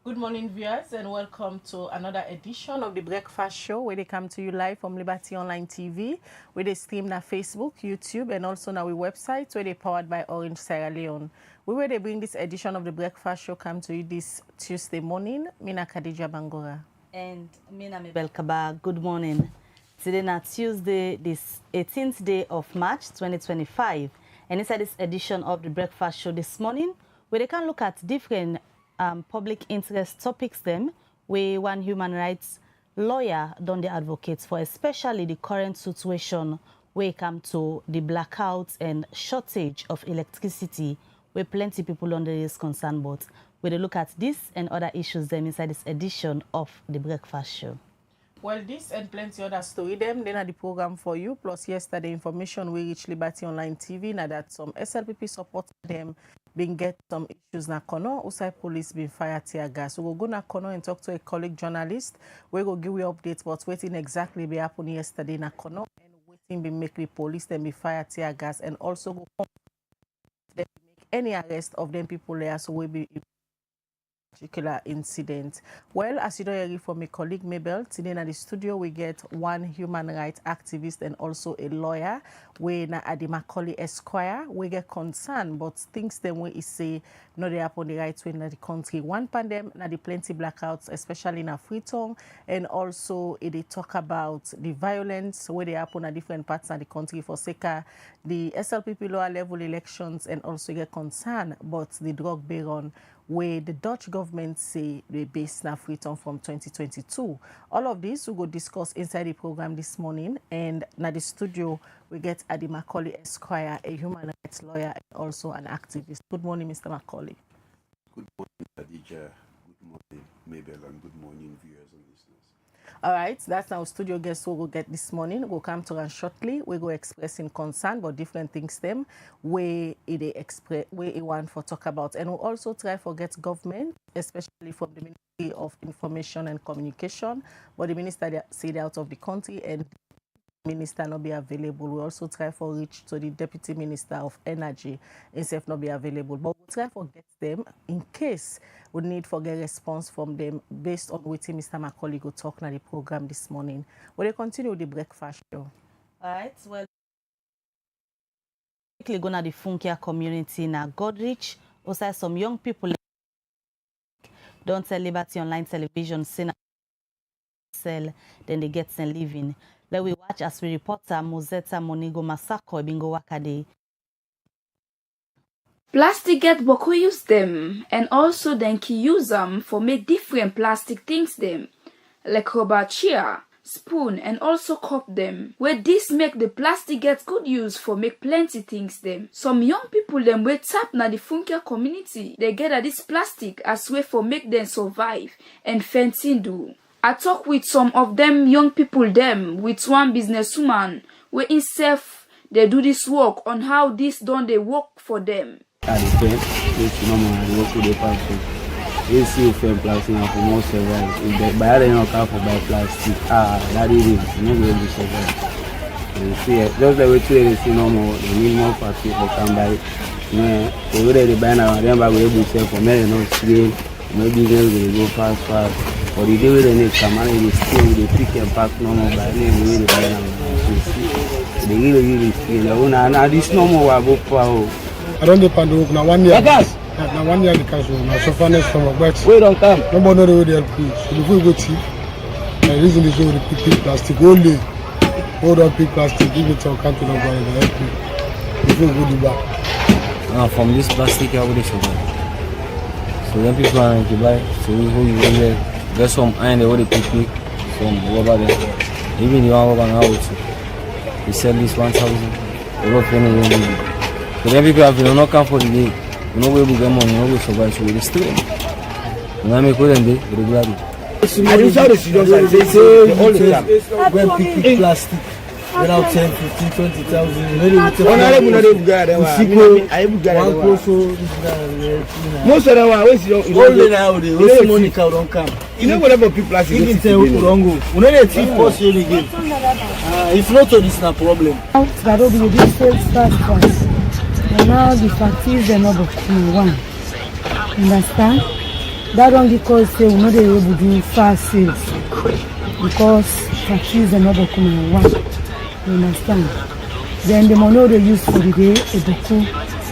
Good morning, viewers, and welcome to another edition of the Breakfast Show, where they come to you live from Liberty Online TV, where they stream on Facebook, YouTube, and also on our website, where they powered by Orange Sierra Leone. We will bring this edition of the Breakfast Show come to you this Tuesday morning. Mina Khadija Bangora. And Mina Mabel Kaba, good morning. Today is Tuesday, this 18th day of March 2025. And inside this edition of the Breakfast Show this morning, where they can look at different public interest topics where one human rights lawyer done the advocates for, especially the current situation where it comes to the blackouts and shortage of electricity, where plenty people under is concerned about. We look at this and other issues inside this edition of the Breakfast Show. Well, this and plenty other story then are the program for you. Plus, yesterday information we reached Liberty Online TV now that some SLPP support them being get some issues na kono. Usai police been fire tear gas. So we'll go na kono and talk to a colleague journalist. We will give you updates about waiting exactly be happened yesterday na kono and waiting be make the police then be fire tear gas and also go make any arrest of them people there. So we be particular incident. Well, as you know, hear from my colleague Mabel, today in the studio we get one human rights activist and also a lawyer. We na at the Macauley Esquire. We get concerned, but things them way is say no they happen the right way in the country. One pandemic, na the plenty blackouts, especially in Freetown, and also they talk about the violence where they happen at different parts of the country for sake the SLPP lower level elections, and also get concerned about the drug baron where the Dutch government say they based na Freetown from 2022. All of this we will discuss inside the program this morning, and na the studio we get Adi Macauley Esquire, a human rights lawyer and also an activist. Good morning, Mr. Macauley. Good morning, Khadija. Good morning, Mabel, and good morning, viewers and listeners. All right, that's our studio guest we will get this morning. We'll come to us shortly. We go expressing concern about different things them where they express where they want for talk about, and we'll also try to get government, especially from the Ministry of Information and Communication, but the minister they say they're out of the country and minister not be available. We also try for reach to the Deputy Minister of Energy instead not be available, but we'll try for get them in case we need for get response from them based on what Mr. Macauley go talk na the program this morning. We'll continue with the Breakfast Show. All right, well, quickly go to the Funkia community na Godrich. Also, some young people don't tell Liberty Online Television, sell, then they get some living. Let we watch as we reporter Mozetta Monigo Masako Bingo Wakade. Plastic get boku use them, and also then ki use them for make different plastic things them, like rubber chair, spoon, and also cup them. Where this make the plastic get good use for make plenty things them. Some young people them we tap na the Funkia community, they get at this plastic as way for make them survive and fencing do. I talk with some of them young people them with one businesswoman where himself they do this work on how this done they work for them. At the firm, which normally work with the person. We see firm plastic now for more survive. If they buy them not for buy plastic, that is it. You know we will survive. You see, just like we they see no more. They need more plastic for can buy. The way they buy now, them buy we able to sell for me. No scale, maybe business will go fast. But the day we they need come and they still they pick and pack no more by name we they buy now. They really steal. Now this no more will go for. I don't depend on now 1 year. Now 1 year the council. Now so far next summer, but we don't come. Nobody know the way they help you. So before you go cheap, the reason is you pick plastic only. Hold on, pick plastic. Give it to a country of God and help you. Before you go the back. From this plastic, I would survive. So when people are to buy, so we go there. There's some iron they already pick, some rubber there. Even the one rubber now also. We sell this 1,000. We don't pay no. So then people have been not come for the day. You know where we get money, you know we survive, so we stay. You know me call them day regularly. I do show the students they say all the time. When picking plastic without 10, 15, 20,000, maybe we take one most of them are always only now they money don't come. You know whatever people plastic even say we don't go. We know they teach us really good. If not, this is a problem. That will be this first and now the factories are not one. Understand? that don't because say we know they able to do fast sales because factories are not come in one. You understand? Then the money they use for the day,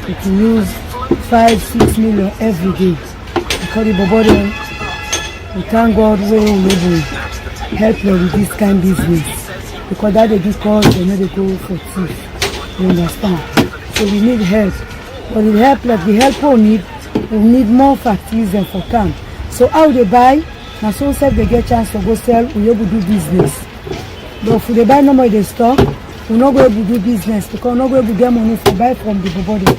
you can use 5-6 million every day. Because the body, we thank God we will help them with this kind of business. Because that they because they know they go for thief. You understand? So we need help. But the help like the help we need more factories than for camp. So how they buy, now so self they get chance to go sell, we able to do business. But if they buy no more in the stock, we not going to do business because we not going to get money for buy from the body.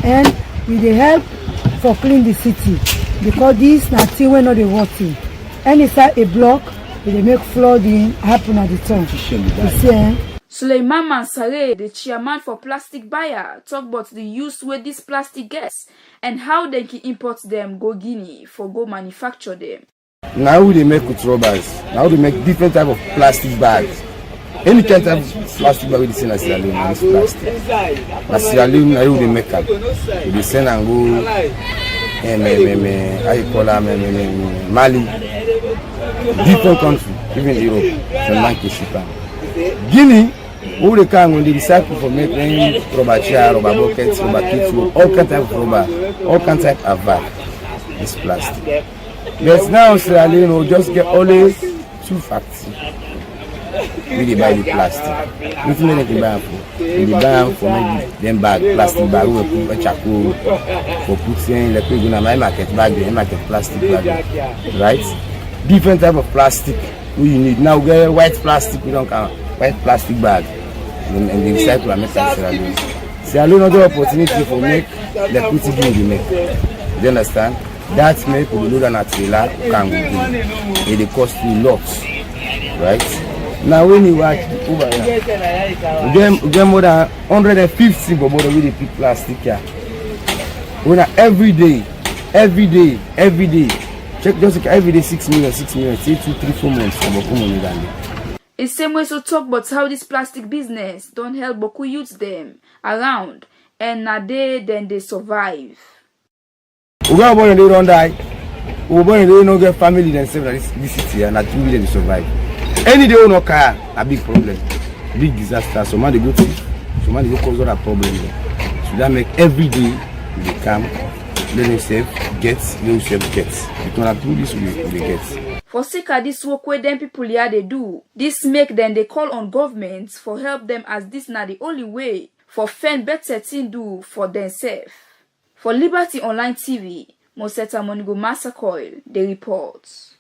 And with the help for clean the city because this nothing we're not working. And inside a block, they make flooding happen at the time. You see, Suleiman Mansare, the chairman for Plastic Buyer, talk about the use where this plastic gets and how they can import them go Guinea for go manufacture them. Now they make with rubbers. Now they make different type of plastic bags. Any kind of plastic bag we send as Sierra Leone is plastic. As Sierra Leone, now they make them. They send and go. How you call them? Mali. Different country, even Europe, from Lanka ship. Guinea. All the can when they recycle for making rubber chair, rubber buckets, rubber kits, all kinds of rubber, all kinds of bag is plastic. But now Sierra Leone just get only 2 factories. We buy the plastic. Nothing they buy for. They buy them for maybe them bag, plastic bag, we put charcoal for putting like we go my market bag, the market plastic bag, right? Different type of plastic we need. Now we get white plastic, we don't count. White plastic bag and the recycle and make Sierra Leone. Sierra Leone another opportunity for make the pretty good we make. Do you understand? That make we load on a trailer can go. It cost you lots. Right? Now when you watch over here, we get more than 150 but with the pick plastic here. When every day. Check just every day 6 million, say 2, 3, 4 months for Boku. It's same way to talk about how this plastic business don't help Boku youths them around and now then they survive. We go born and they don't die. We born and they don't get family themselves in this city and not really survive. Any day we no car, a big problem, big disaster. So man they go to, so man they go cause other problem. So that make every day they come, let them save, get, let them save, get. If we not do this, we get. For sake of this work where them people here they do, this make them they call on governments for help them as this not the only way for find better thing do for themselves. For Liberty Online TV, Moseta Monigo Macauley, the reports.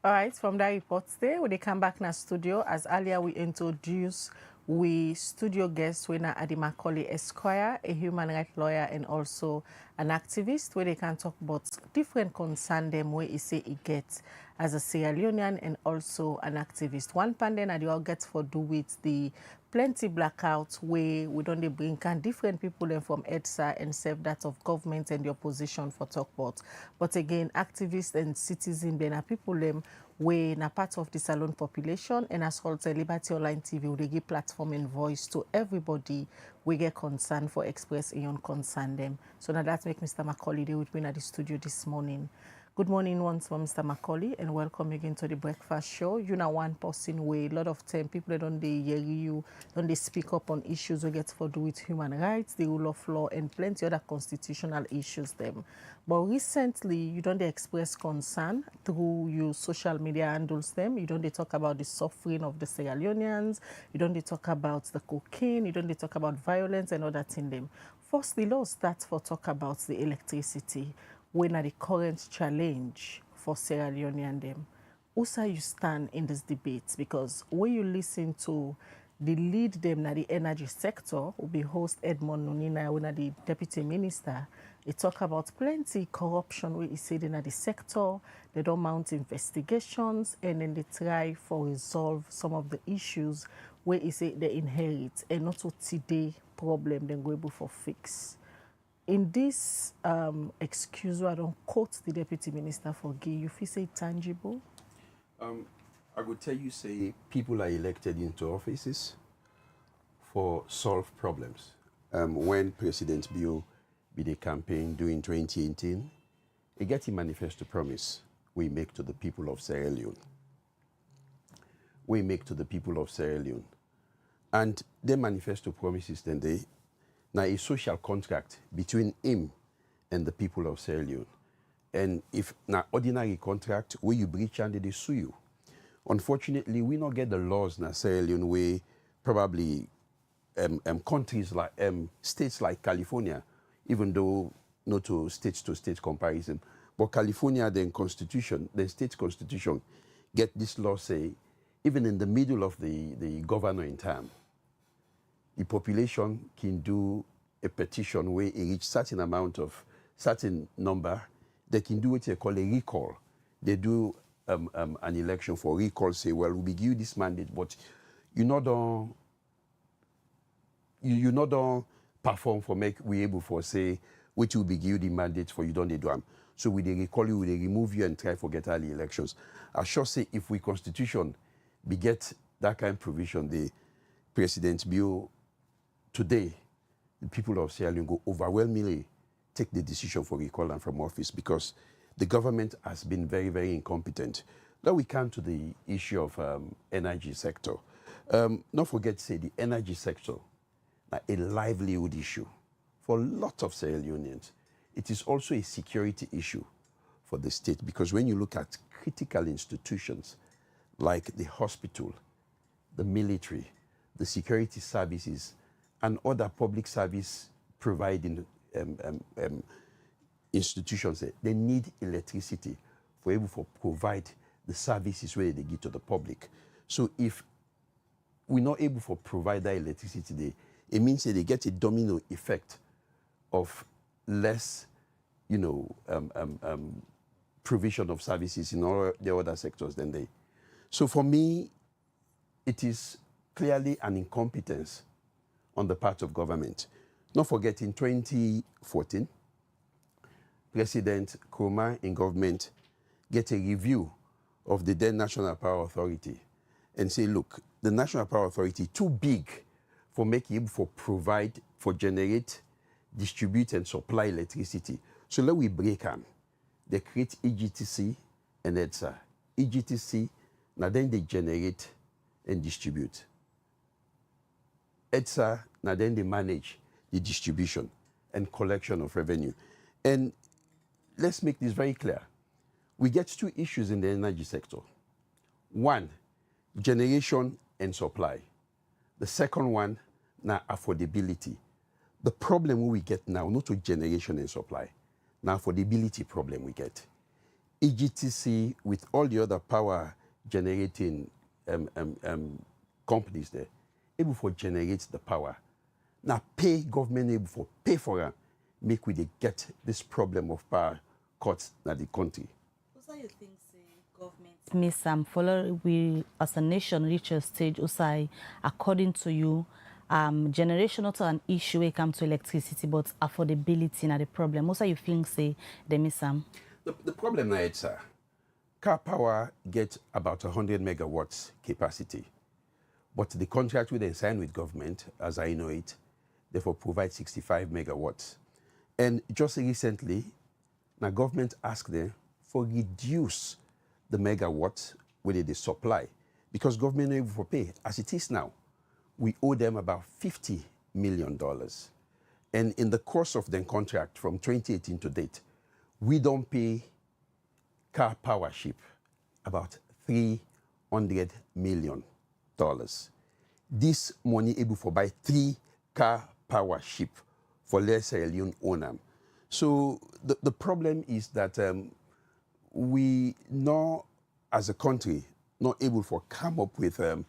Alright, from that report there, when they come back in the studio, as earlier we introduced, we studio guest when Adi Macauley Esquire, a human rights lawyer and also an activist, where they can talk about different concerns them where he say he gets as a Sierra Leonean and also an activist. One pandemic and they all get for do with the plenty blackouts where we don't bring can different people then from EDSA and serve that of government and the opposition for talk about. But again, activists and citizens then are people them we na part of the Salon population and as also Liberty Online TV they give platform and voice to everybody we get concern for express your concern them. So now that make Mr. Macauley there with me at the studio this morning. Good morning once more, Mr. Macauley, and welcome again to the breakfast show. You know one person way a lot of time people don't they hear you, don't they speak up on issues we get to do with human rights, the rule of law, and plenty other constitutional issues them. But recently you don't they express concern through your social media handles them. You don't they talk about the suffering of the Sierra Leoneans, you don't they talk about the cocaine, you don't they talk about violence and other thing them. Firstly, let's start for talk about the electricity. When are the current challenge for Sierra Leone and them? Also, you stand in this debate because when you listen to the lead them na the energy sector, will be host Edmond Nunina, when the deputy minister, he talk about plenty corruption where he said in the sector, they don't mount investigations and then they try for resolve some of the issues where he say they inherit and not to today problem then go able for fix. In this excuse, I don't quote the deputy minister for Gay, you feel say tangible? I would tell you, say, people are elected into offices for solve problems. When President Bill be the campaign during 2018, it gets a manifesto promise we make to the people of Sierra Leone. We make to the people of Sierra Leone. And the manifesto promises then they now a social contract between him and the people of Sierra Leone. And if now ordinary contract where you breach and they sue you. Unfortunately, we not get the laws in Sierra Leone where probably countries like states like California, even though not to state comparison, but California, then state constitution, get this law say, even in the middle of the governor in term, the population can do a petition where it reach certain number, they can do what they call a recall. They do an election for recall, say, well, we give you this mandate, but you not don't perform for make we able for say which will be give you the mandate for you don't do them. So we they recall you, they remove you and try for get early elections. I sure say if we constitution be get that kind of provision, the President Bill today, the people of Sierra Leone go overwhelmingly take the decision for recall them from office because the government has been very, very incompetent. Now we come to the issue of energy sector. Not forget say the energy sector, a livelihood issue for a lot of Sierra Leoneans. It is also a security issue for the state because when you look at critical institutions like the hospital, the military, the security services, and other public service providing institutions, they need electricity for able to provide the services where they give to the public. So if we're not able to provide that electricity, it means that they get a domino effect of less, provision of services in all the other sectors than they. So for me, it is clearly an incompetence on the part of government. Not forget in 2014, President Kroma in government get a review of the then National Power Authority and say, look, the National Power Authority too big for making able for provide, for generate, distribute and supply electricity. So let we break them. They create EGTC and EDSA. EGTC, now then they generate and distribute. EDSA, now then they manage the distribution and collection of revenue. And let's make this very clear. We get two issues in the energy sector. One, generation and supply. The second one, now affordability. The problem we get now, not to generation and supply, now affordability problem we get. EGTC with all the other power generating companies there, able for generate the power. Now pay government able for pay for it, make we they get this problem of power cuts in the country. So you think government miss follow we as a nation reach a stage usai according to you generation not an issue when it comes to electricity but affordability na the problem. Also you think say they miss some? The problem now is car power gets about 100 megawatts capacity. But the contract we then sign with government, as I know it, therefore provide 65 megawatts. And just recently, now government asked them for reduce the megawatts where they supply because government able for pay. As it is now, we owe them about $50 million. And in the course of the contract from 2018 to date, we don't pay car power ship about $300 million. This money able for buy 3 car power ship for less Leone owner. So the problem is that we not as a country not able to come up with a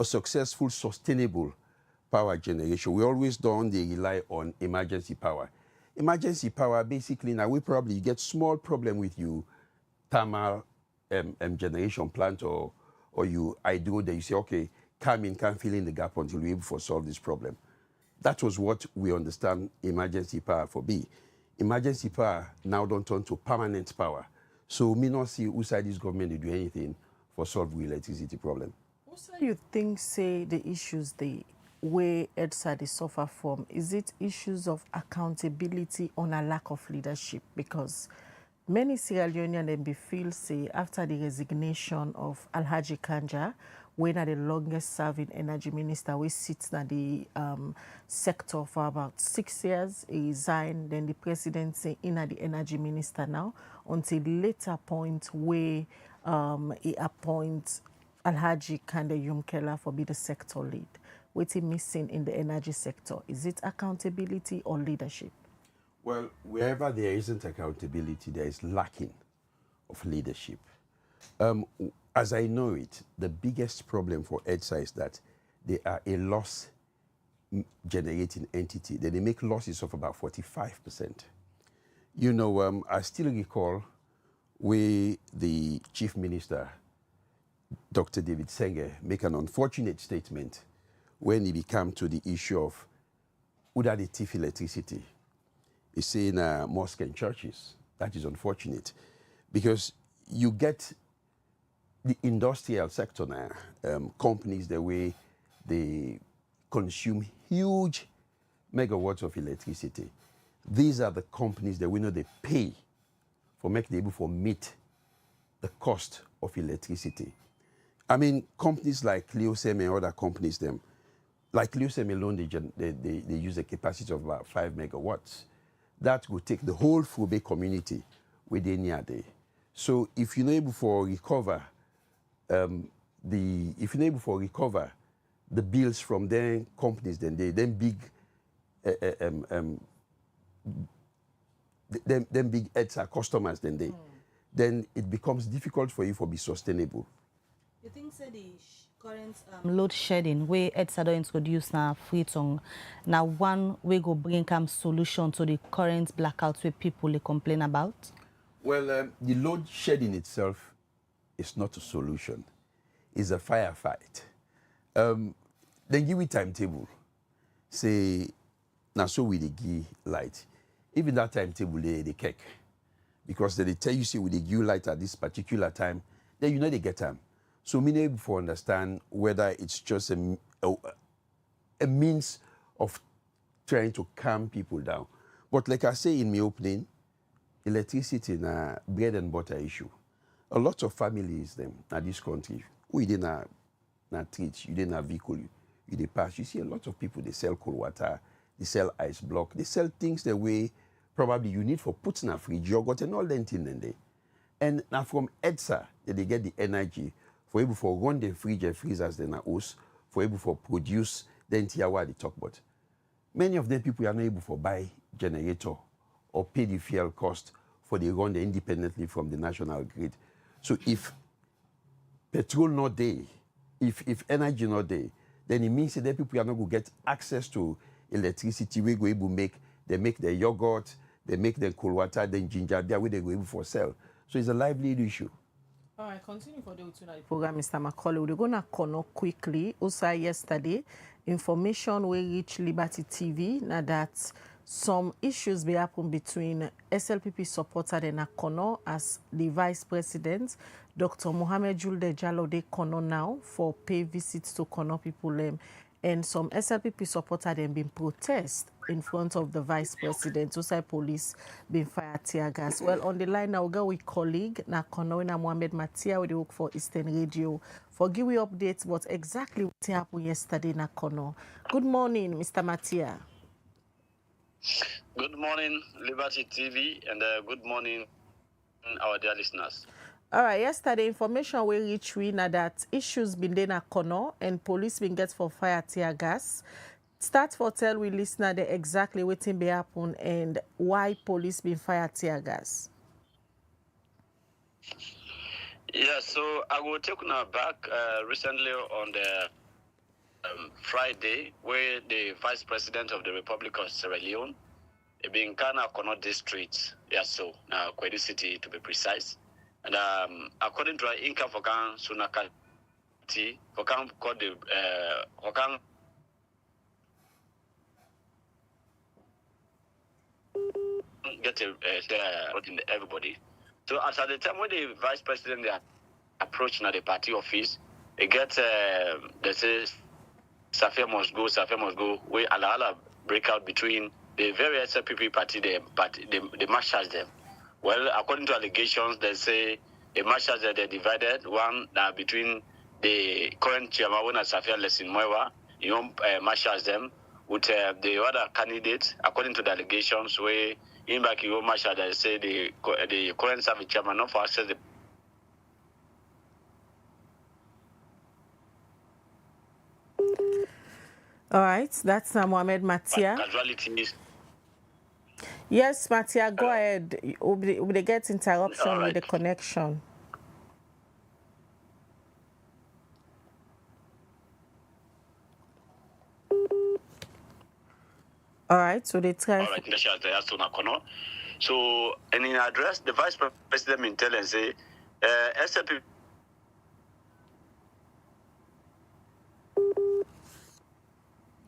successful, sustainable power generation. We always don't rely on emergency power. Emergency power, basically, now we probably get small problem with you thermal generation plant or you hydro that you say, okay, come in, can fill in the gap until we're able to solve this problem. That was what we understand emergency power for be. Emergency power now don't turn to permanent power. So me not see who side this government to do anything for solve the electricity problem. Also, you think say the issues they where EDSA they suffer from? Is it issues of accountability or a lack of leadership? Because many Sierra Leoneans them be feel say after the resignation of Alhaji Kanja, when are the longest serving energy minister, we sits in the sector for about 6 years, he resigned, then the president say in the energy minister now, until later point where he appoints Alhaji Kande Yumkela for be the sector lead. What's he missing in the energy sector? Is it accountability or leadership? Well, wherever there isn't accountability, there is lacking of leadership. As I know it, the biggest problem for EDSA is that they are a loss-generating entity. They make losses of about 45%. You know, I still recall where the chief minister, Dr. David Senge, make an unfortunate statement when he came to the issue of Uda the thief electricity. He's saying mosques and churches. That is unfortunate because you get the industrial sector now, companies, the way they consume huge megawatts of electricity. These are the companies that we know they pay for make them able to meet the cost of electricity. I mean, companies like Leosem and other companies, like Leosem alone, they use a capacity of about 5 megawatts. That would take the whole Fube community within a day. So if you're not able to recover the bills from their companies, then big EDSA customers, then it becomes difficult for you to be sustainable. You think say the current load shedding where EDSA don't introduce now Freetown, now one way go bring solution to the current blackouts where people they complain about? Well, the load shedding itself is not a solution. It's a firefight. Then give it timetable. Say, now so with the give light. Even that timetable, they cake. Because they tell you, say, with the give light at this particular time, then you know they get time. So we need to understand whether it's just a means of trying to calm people down. But like I say in my opening, electricity is a bread and butter issue. A lot of families in this country, who you didn't treat, you didn't have vehicle, you didn't pass. You see a lot of people, they sell cold water, they sell ice block, they sell things the way probably you need for putting a fridge, yogurt, and all that thing in there. And now from EDSA, they get the energy for able to run the fridge and freezers then a house, for able to produce the entire what they talk about. Many of them people are not able to buy generator or pay the fuel cost for they run the independently from the national grid. So if petrol not there, if energy not there, then it means that people are not going to get access to electricity. We go able make their yogurt, they make their cold water, then ginger, that way they go able for sell. So it's a livelihood issue. All right, continue for the program, Mr. Macauley. We're going to connect quickly. Also, yesterday, information we reached Liberty TV now that some issues be happen between SLPP supporter and Akono as the vice president, Dr. Mohamed Julde Jallo de Kono now for pay visits to Kono people. And some SLPP supporter them been protest in front of the vice president. Also, police been fire tear gas. Well, on the line now, we go with colleague na Kono na Mohamed Matia, we work for Eastern Radio. For give we updates what exactly what happened yesterday na Kono. Good morning, Mr. Matia. Good morning, Liberty TV, and good morning, our dear listeners. All right, yesterday information we reach we now that issues been there na Kono and police been get for fire tear gas. Start for tell we listener the exactly what thing be happen and why police been fire tear gas. Yeah, so I will take you back recently on the Friday where the vice president of the Republic of Sierra Leone being Kana Kono district, yeah, so now Kwedi City to be precise. And according to our income for Kan Sunakati, for Kan called the Hokan get everybody. So at the time when the vice president they approached the party office, they get they say Safia must go, where Ala break out between the various SLPP party, the marshals them. Well, according to allegations, they say the marshals that they're divided, one between the current chairman, Safia Lesin Mwewa, marshals them, with the other candidates, according to the allegations, where in back you marshal, they say the current service chairman not for access the All right, that's Mohamed Matia. casualties. Yes, Matia, go ahead. We get interruption All right. with the connection. All right, so they try. All right, so, and in address, the Vice President in tell and say, SLP.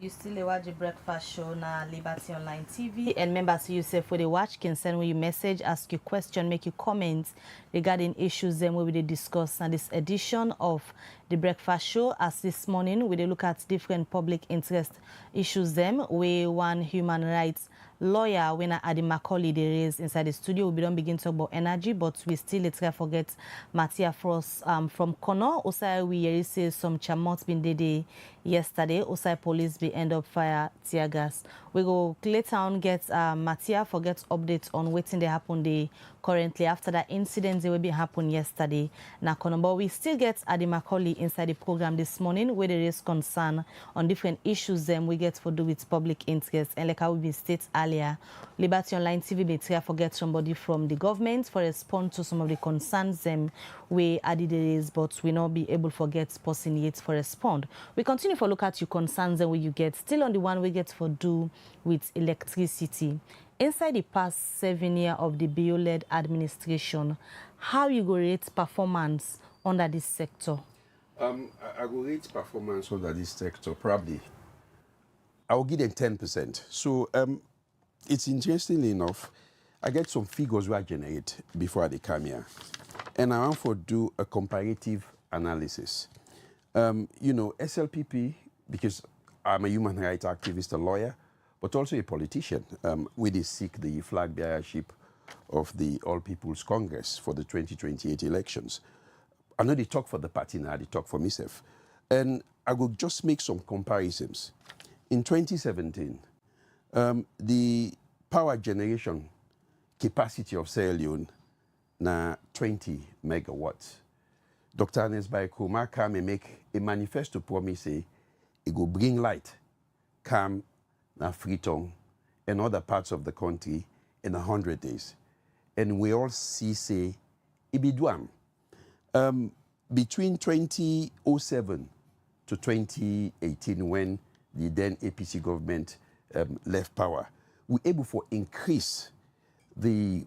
You still watch the breakfast show na Liberty Online TV, and members yourself where they watch can send you message, ask you question, make you comments regarding issues them where we discuss in this edition of the breakfast show. As this morning we look at different public interest issues them where one human rights lawyer when Adi Macauley they raise inside the studio. We don't begin to talk about energy, but we still try forget Matia Frost from Kono. Also we hear say some chamot been day yesterday. Also police be end up fire tear gas. We go Claytown get Matia forget updates on waiting they happen they currently after that incident they will be happen yesterday. Na Kono, but we still get Adi Macauley inside the program this morning where there is concern on different issues them we get for do with public interest, and like how we state earlier, Liberty Online TV may try forget somebody from the government for respond to some of the concerns them we added is, but we not be able to forget person yet for respond. We continue for look at your concerns and where you get still on the one we get for do with electricity. Inside the past 7 years of the bio-led administration, how you go rate performance under this sector? I will rate performance under this sector, probably. I will give them 10%. So it's interestingly enough, I get some figures where I generate before they come here. And I want to do a comparative analysis. You know, SLPP, because I'm a human rights activist, a lawyer, but also a politician, we did seek the flag bearership of the All People's Congress for the 2028 elections. I know they talk for the party now, they talk for myself. And I will just make some comparisons. In 2017, the power generation capacity of Sierra Leone na 20 megawatts. Dr. Anes Baikoma come and make a manifesto promise say it will bring light, calm na Freetown and other parts of the country in 100 days. And we all see say it be doam. Between 2007 to 2018, when the then APC government left power, we were able to increase the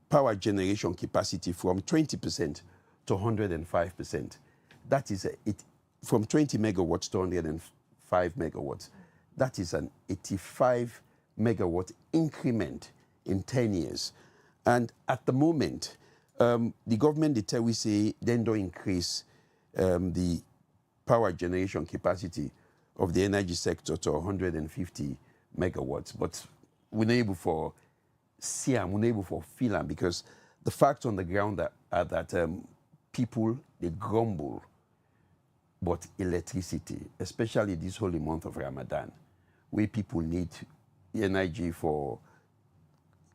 power generation capacity from 20% to 105%. That is from 20 megawatts to 105 megawatts. That is an 85 megawatt increment in 10 years. And at the moment, the government, they tell we say, then don't increase the power generation capacity of the energy sector to 150 megawatts. But we're not able for see them, we're not able for feel them, because the facts on the ground are that people, they grumble about electricity, especially this holy month of Ramadan, where people need energy for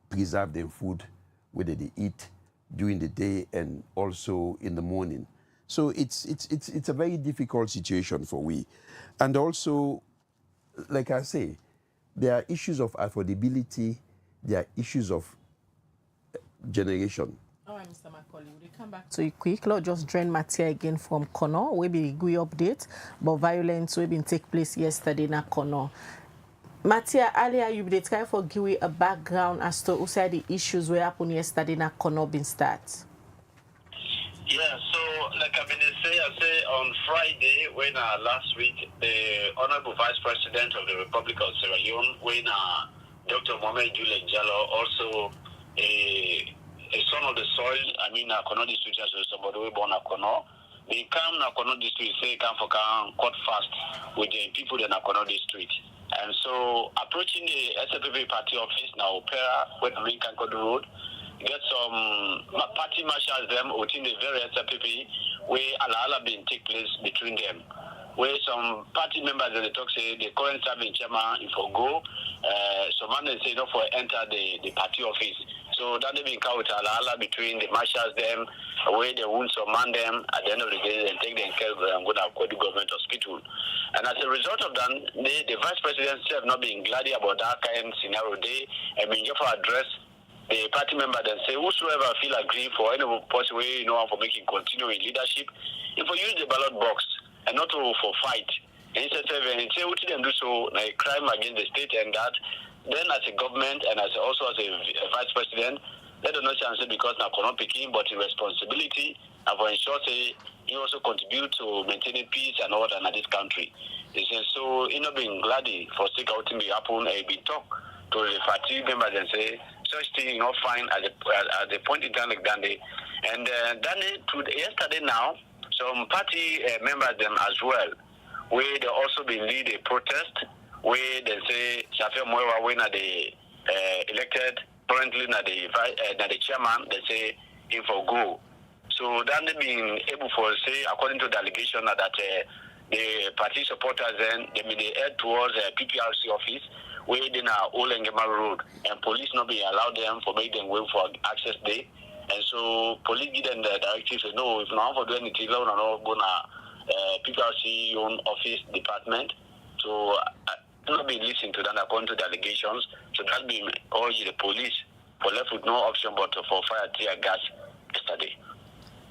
preserve their food, whether they eat during the day and also in the morning. So it's a very difficult situation for we. And also, like I say, there are issues of affordability, there are issues of generation. All right, Mr. Macauley, we'll come back to you quick. Let's just join Matia again from Kono. We be good update, but violence will be take place yesterday in Kono. Matia, earlier you did try for give a background as to who said the issues were happened yesterday in Kono been start. Yeah, so like I say on Friday, when last week, the Honorable Vice President of the Republic of Sierra Leone, when Dr. Mohamed Julian Jallo, also a son of the soil, I mean, Kono district, so somebody born at Kono, they come to Nakono district, say come for court fast with the people in Nakono district. And so approaching the SLPP party office now, Opera, where the main Kankod Road, get some party marshals them within the very SLPP where Ala been take place between them. Where some party members in the talk say the current serving chairman if for go, some man say no for enter the party office. So that they been count Ala between the marshals them, where they wound some man them at the end of the day and take them care and go to the government hospital. And as a result of that, the vice president have not been glad about that kind of scenario. They have been just for address the party member and say whosoever feel agree for any possible way, for making continuing leadership, if we use the ballot box and not for fight. And he said, what them do so, like crime against the state, and that then as a government and also as a vice president, let them not chance because now cannot picking, but in responsibility and for ensure say you also contribute to maintaining peace and order in this country. He says so being glad for stick out to be happen and be talk to the party members and say such thing fine at the point in time like that day. And yesterday now some party members them as well, where they also been lead a protest, where they say Shafia Moewa when the elected currently na the chairman, they say him for go. So then they been able for say according to the allegation that the party supporters then they been head towards PPRC office where they now Olengema Road and police not be allowed them for make them wait for access day. And so police give them the directive say no, if not for doing anything, no, go to PPRC own office department. So not be listening to that according to the allegations. So that be urged the police for left with no option but for fire tear gas yesterday.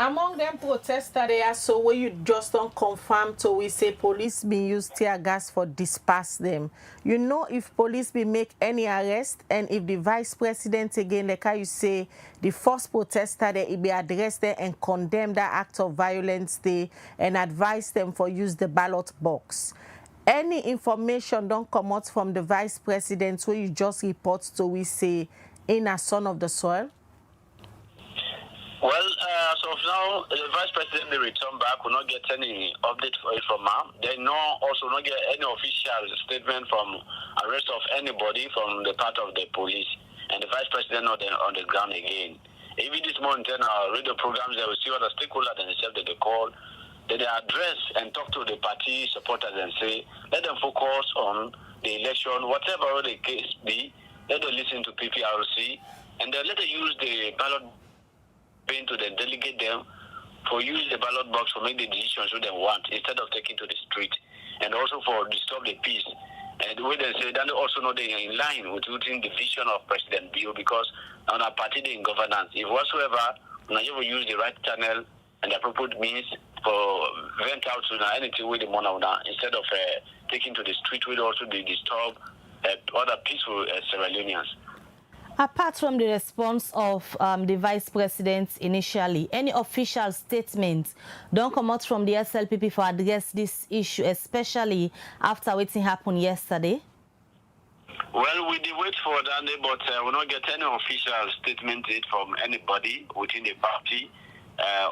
Among them protesters there, so where you just don't confirm to we say police be use tear gas for disperse them. You know if police be make any arrest and if the vice president again, like how you say, the first protester there, it be addressed there and condemn that act of violence there and advise them for use the ballot box. Any information don't come out from the vice president where you just report to we say in a son of the soil? Well, so now the vice president they return back will not get any update from her. They also not get any official statement from arrest of anybody from the part of the police. And the vice president not on the ground again. Even this morning, our radio programs, they will see what the stakeholders themselves that they call. Then they address and talk to the party supporters and say, let them focus on the election, whatever the case be. Let them listen to PPRC and then let them use the ballot to then delegate them for use the ballot box for make the decisions they want instead of taking to the street and also for disturb the peace. And the way they say that they also know they are in line with the vision of President Bio because on our party they in governance. If whatsoever you will use the right channel and the appropriate means for vent out to anything with the money instead of taking to the street will also be disturb other peaceful Sierra Leoneans. Apart from the response of the vice president initially, any official statements don't come out from the SLPP for address this issue, especially after what happened yesterday? Well, we did wait for that, but we will not get any official statement from anybody within the party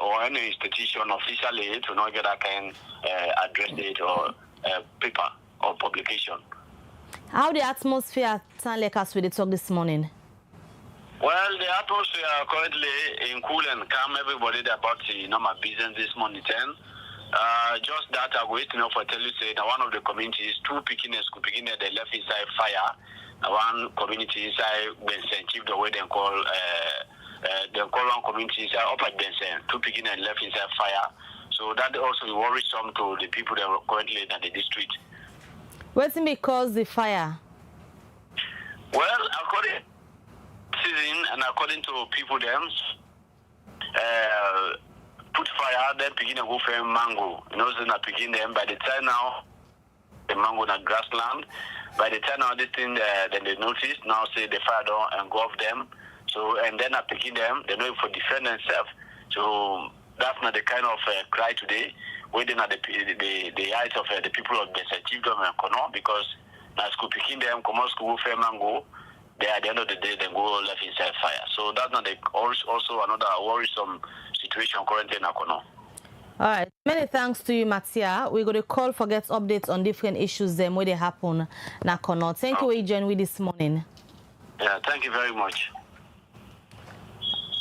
or any institution officially to not get that kind address date or paper or publication. How the atmosphere sound like us with the talk this morning? Well, the atmosphere currently in cool and calm. Everybody about the normal business this morning. Just that I wait for tell you say that one of the communities, two beginners could begin at the left inside fire. One community inside Benson, Chief the way they call one community inside upper Benson, two beginners left inside fire. So that also worries some to the people that are currently in the district. What's it cause the fire? Well, according season and according to people them put fire then begin to go for mango. You know, so not begin them by the time now the mango in grassland. By the time now this thing then they notice now say the fire don't engulf them. So and then I begin them, they know for defend themselves. So that's not the kind of cry today. Waiting at the eyes of the people of the chief government because now school picking them, come on school for mango. They at the end of the day they go left inside fire. So that's not also another worrisome situation currently in Akono. All right. Many thanks to you, Matia. We're going to call for get updates on different issues them where they happen. Nakono. Thank you for joining me this morning. Yeah, thank you very much.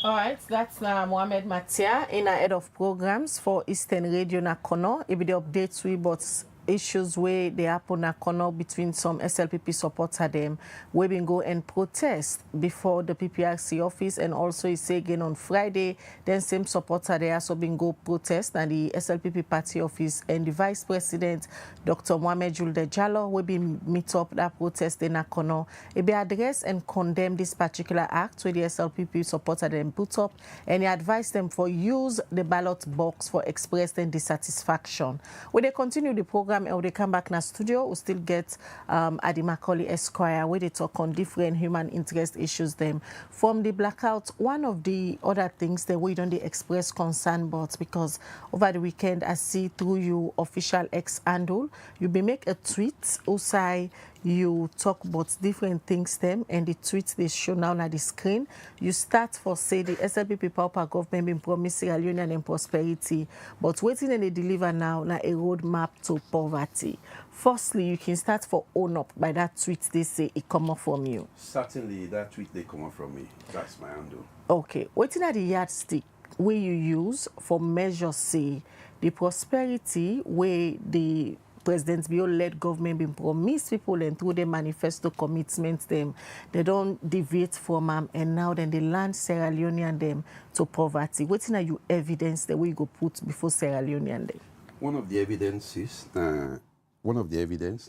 All right, that's now Mohamed Matia in our head of programs for Eastern Radio Nakono. It be the updates we but issues where they happen Nakono between some SLPP supporter them. We been go and protest before the PPRC office, and also he say again on Friday, then same supporter they also been go protest and the SLPP party office, and the Vice President Dr. Mohamed Julde Jallo will be meet up that protest in Nakono. He be address and condemn this particular act where the SLPP supporter them put up, and he advised them for use the ballot box for expressing dissatisfaction. When they continue the program and when they come back in the studio, we still get Adi Macauley Esquire where they talk on different human interest issues them. From the blackout, one of the other things that we don't express concern about, because over the weekend I see through you official X handle, you be make a tweet outside you talk about different things them, and the tweets they show now on the screen. You start for say the SLPP Pauper government been promised Sierra Leone and prosperity, but waiting and they deliver now a roadmap to poverty. Firstly, you can start for own up by that tweet they say it come up from you. Certainly, that tweet they come up from me. That's my handle. Okay, waiting at the yardstick where you use for measure say the prosperity where the President Bio-led government been promised people, and through the manifesto commitments them, they don't deviate from them, and now then they land Sierra Leonean them to poverty. What are you evidence that we go put before Sierra Leonean them? One of the evidence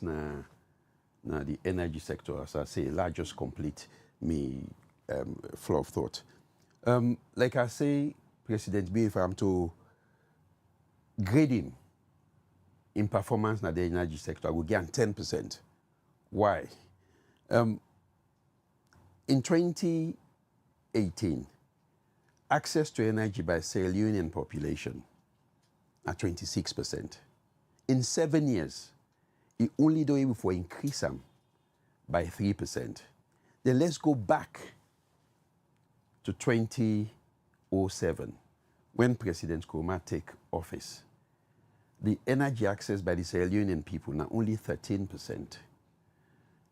now the energy sector, as I say, largest complete me flow of thought. Like I say, President B, if I'm to grade him in performance in the energy sector, I would get 10%. Why? In 2018, access to energy by Sierra Leonean population at 26%. In 7 years, it only do able for increase them by 3%. Then let's go back to 2007, when President Nkrumah take office. The energy access by the Sierra Leonean people now only 13%.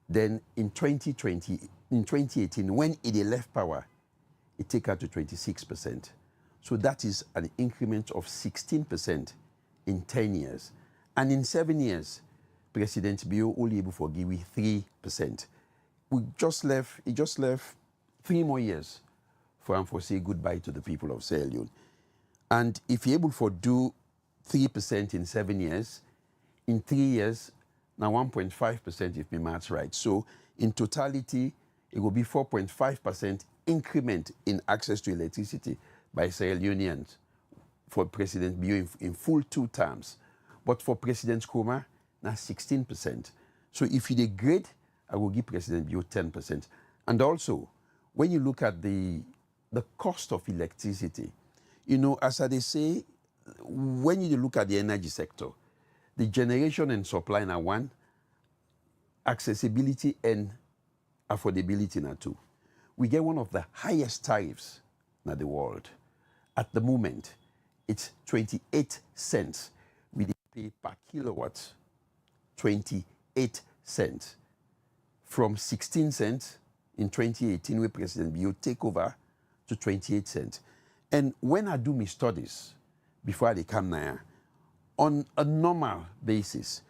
Then in 2018, when it left power, it take out to 26%. So that is an increment of 16% in 10 years. And in 7 years, President Bio only able to give we 3%. It just left 3 more years for him to say goodbye to the people of Sierra Leone. And if he able to do 3% in 7 years, in 3 years, now 1.5% if my math's right. So in totality, it will be 4.5% increment in access to electricity by Sierra Leoneans for President Bio in full 2 terms. But for President Nkrumah, now 16%. So if you degrade, I will give President Bio 10%. And also, when you look at the cost of electricity, you know, as they say, when you look at the energy sector, the generation and supply now one, accessibility and affordability now two. We get one of the highest tariffs in the world. At the moment, it's 28 cents. We pay per kilowatt, 28 cents. From 16 cents in 2018, when President Bio take over, to 28 cents. And when I do my studies, before they come now, on a normal basis,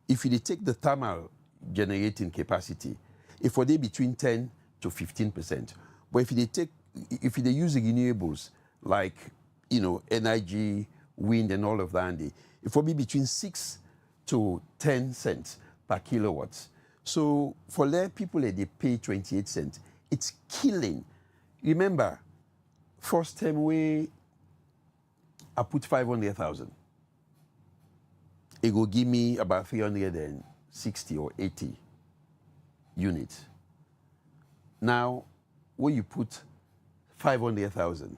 if you take the thermal generating capacity, it will be between 10 to 15%. But if they use renewables like, you know, energy, wind, and all of that, it will be between 6 to 10 cents per kilowatt. So for their people, they pay 28 cents. It's killing. Remember, first time I put 500,000. It will give me about 360 or 80 units. Now, when you put 500,000,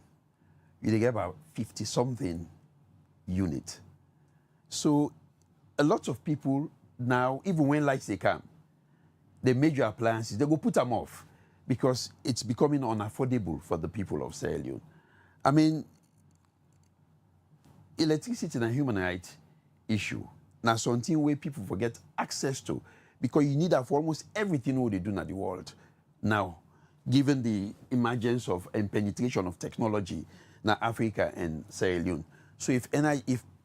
you get about 50-something units. So a lot of people now, even when lights they come, the major appliances, they go put them off because it's becoming unaffordable for the people of Sierra Leone. I mean, electricity is a human right issue. Now something where people forget access to, because you need that for almost everything what they do in the world. Now, given the emergence of and penetration of technology in Africa and Sierra Leone. So if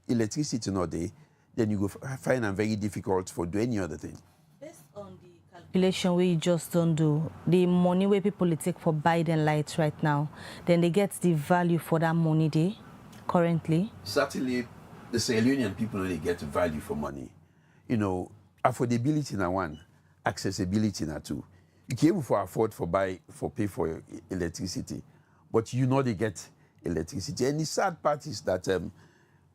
electricity not there, then you go find it very difficult for do any other thing. Based on the calculation we just don't do, the money where people take for buy them lights right now, then they get the value for that money there currently. Certainly, the Sierra Leonean people only get value for money. You know, affordability na one, accessibility na two. You can afford pay for electricity, but you know they get electricity. And the sad part is that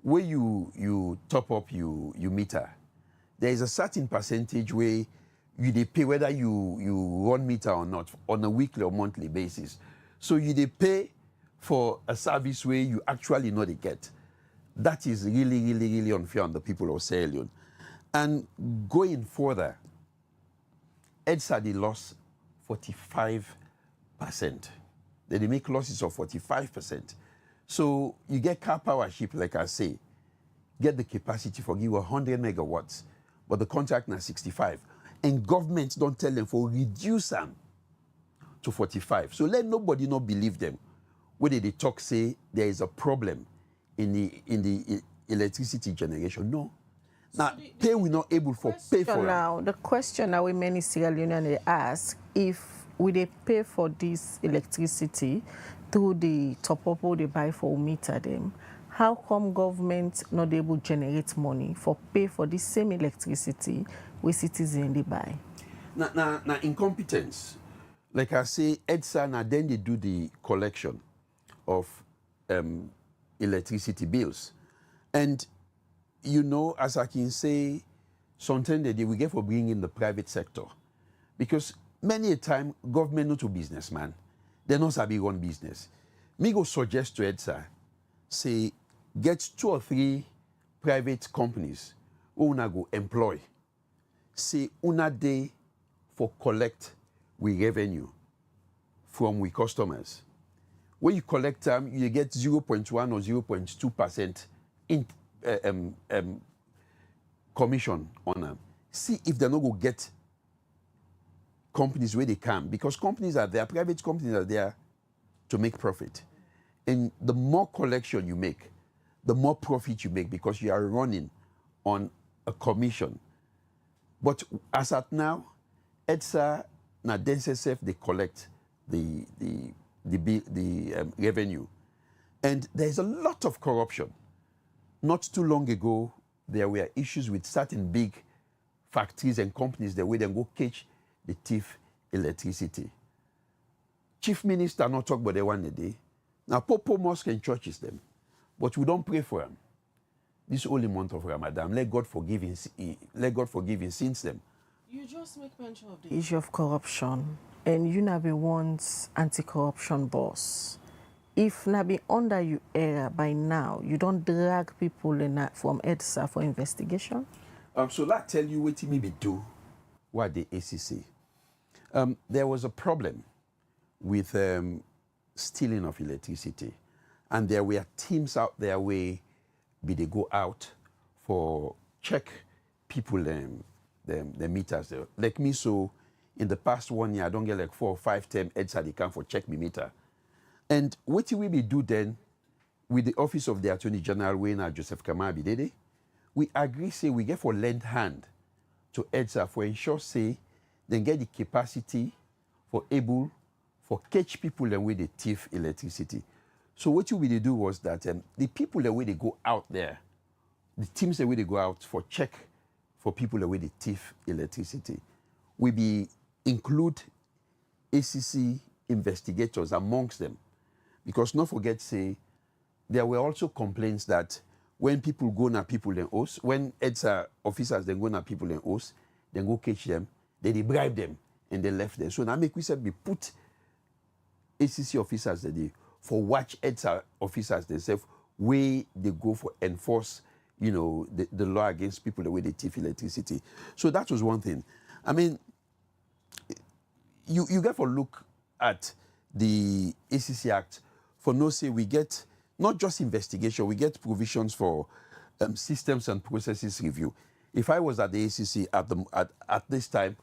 where you top up you meter, there is a certain percentage where they pay whether you run meter or not on a weekly or monthly basis. So they pay for a service where you actually know they get. That is really, really, really unfair on the people of Sierra Leone. And going further, EDSA they lost 45%. They make losses of 45%. So you get car power ship, like I say, get the capacity for give 100 megawatts, but the contract now 65. And governments don't tell them for reduce them to 45. So let nobody not believe them. Whether they talk say there is a problem in the electricity generation. No. So now pay we not able for pay for now. The question that we many Sierra Leoneans they ask, if we they pay for this electricity through the top up or they buy for meter them, how come government not able to generate money for pay for this same electricity we citizens they buy? Now incompetence. Like I say, EDSA now then they do the collection of electricity bills. And you know, as I can say, sometimes they will get for bringing in the private sector. Because many a time, government not a businessman. They not sabi run business. Me go suggest to EDSA, say, get 2 or 3 private companies who una go employ. Say, una day for collect we revenue from we customers. When you collect them, you get 0.1 or 0.2% in commission on them. See if they not go get companies where they can, because companies are there, private companies are there to make profit. And the more collection you make, the more profit you make, because you are running on a commission. But as at now, EDSA na DNCSF they collect the revenue, and there is a lot of corruption. Not too long ago, there were issues with certain big factories and companies the way they go catch the thief electricity. Chief Minister not talk about the one a day. Now, Popo mosque and churches them, but we don't pray for them. This holy month of Ramadan, let God forgive his sins them. You just make mention of the issue of corruption, and you be once anti-corruption boss. If be under your era by now, you don't drag people from EDSA for investigation? So let tell you what me be do what the ACC. There was a problem with stealing of electricity, and there were teams out there where they go out for check people the meters there. Like me, so in the past 1 year, I don't get like 4 or 5 times EDSA they come for check me meter. And what we be do then with the Office of the Attorney General, when Joseph Kamabi did it, we agree say we get for lend hand to EDSA for ensure say then get the capacity for able for catch people the way they thief electricity. So what we do was that the people the way they go out there, the teams the way they go out for check for people the way they thief electricity, we be include ACC investigators amongst them. Because not forget, say, there were also complaints that when people go na people in host, when EDSA officers then go na people in host, then go catch them, then they bribe them and they left them. So now make we said we put ACC officers there for watch EDSA officers themselves where they go for enforce, you know, the law against people the way they thief electricity. So that was one thing. I mean, you get for look at the ACC Act. For no say we get not just investigation, we get provisions for systems and processes review. If I was at the ACC at this time,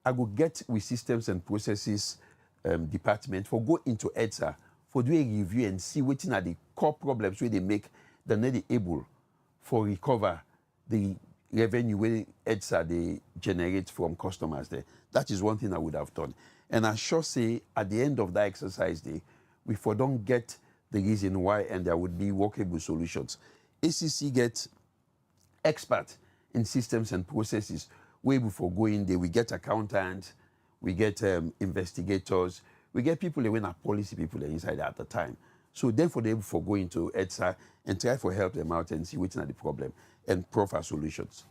I would get with systems and processes department for go into EDSA for do a review and see what are the core problems where they make they're not able for recover the revenue where EDSA they generate from customers there. That is one thing I would have done. And I sure say at the end of that exercise day, we for don't get the reason why and there would be workable solutions. ACC gets experts in systems and processes way before going there. We get accountants, we get investigators, we get people that are policy people inside at the time. So therefore they before going to EDSA and try for help them out and see what's the problem and proffer solutions.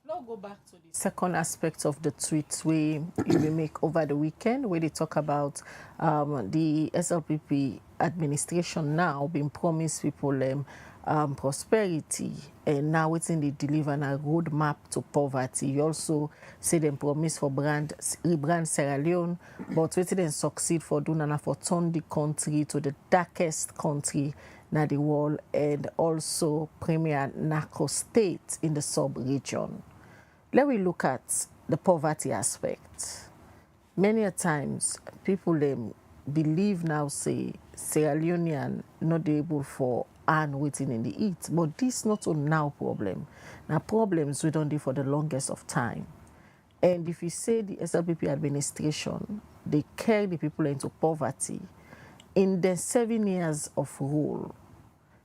Now go back to the second aspect of the tweets we make over the weekend, where they talk about the SLPP administration now being promised people prosperity, and now it's in the deliver a roadmap to poverty. You also say them promise for rebrand Sierra Leone, but waiting and succeed for doing for turn the country to the darkest country in the world, and also premier narco state in the sub-region. Let me look at the poverty aspect. Many a times, people believe now, say, Sierra Leonean not able for earn waiting in the eat, but this not a now problem. Now problems we don't do for the longest of time. And if you say the SLPP administration, they carry the people into poverty, in the 7 years of rule,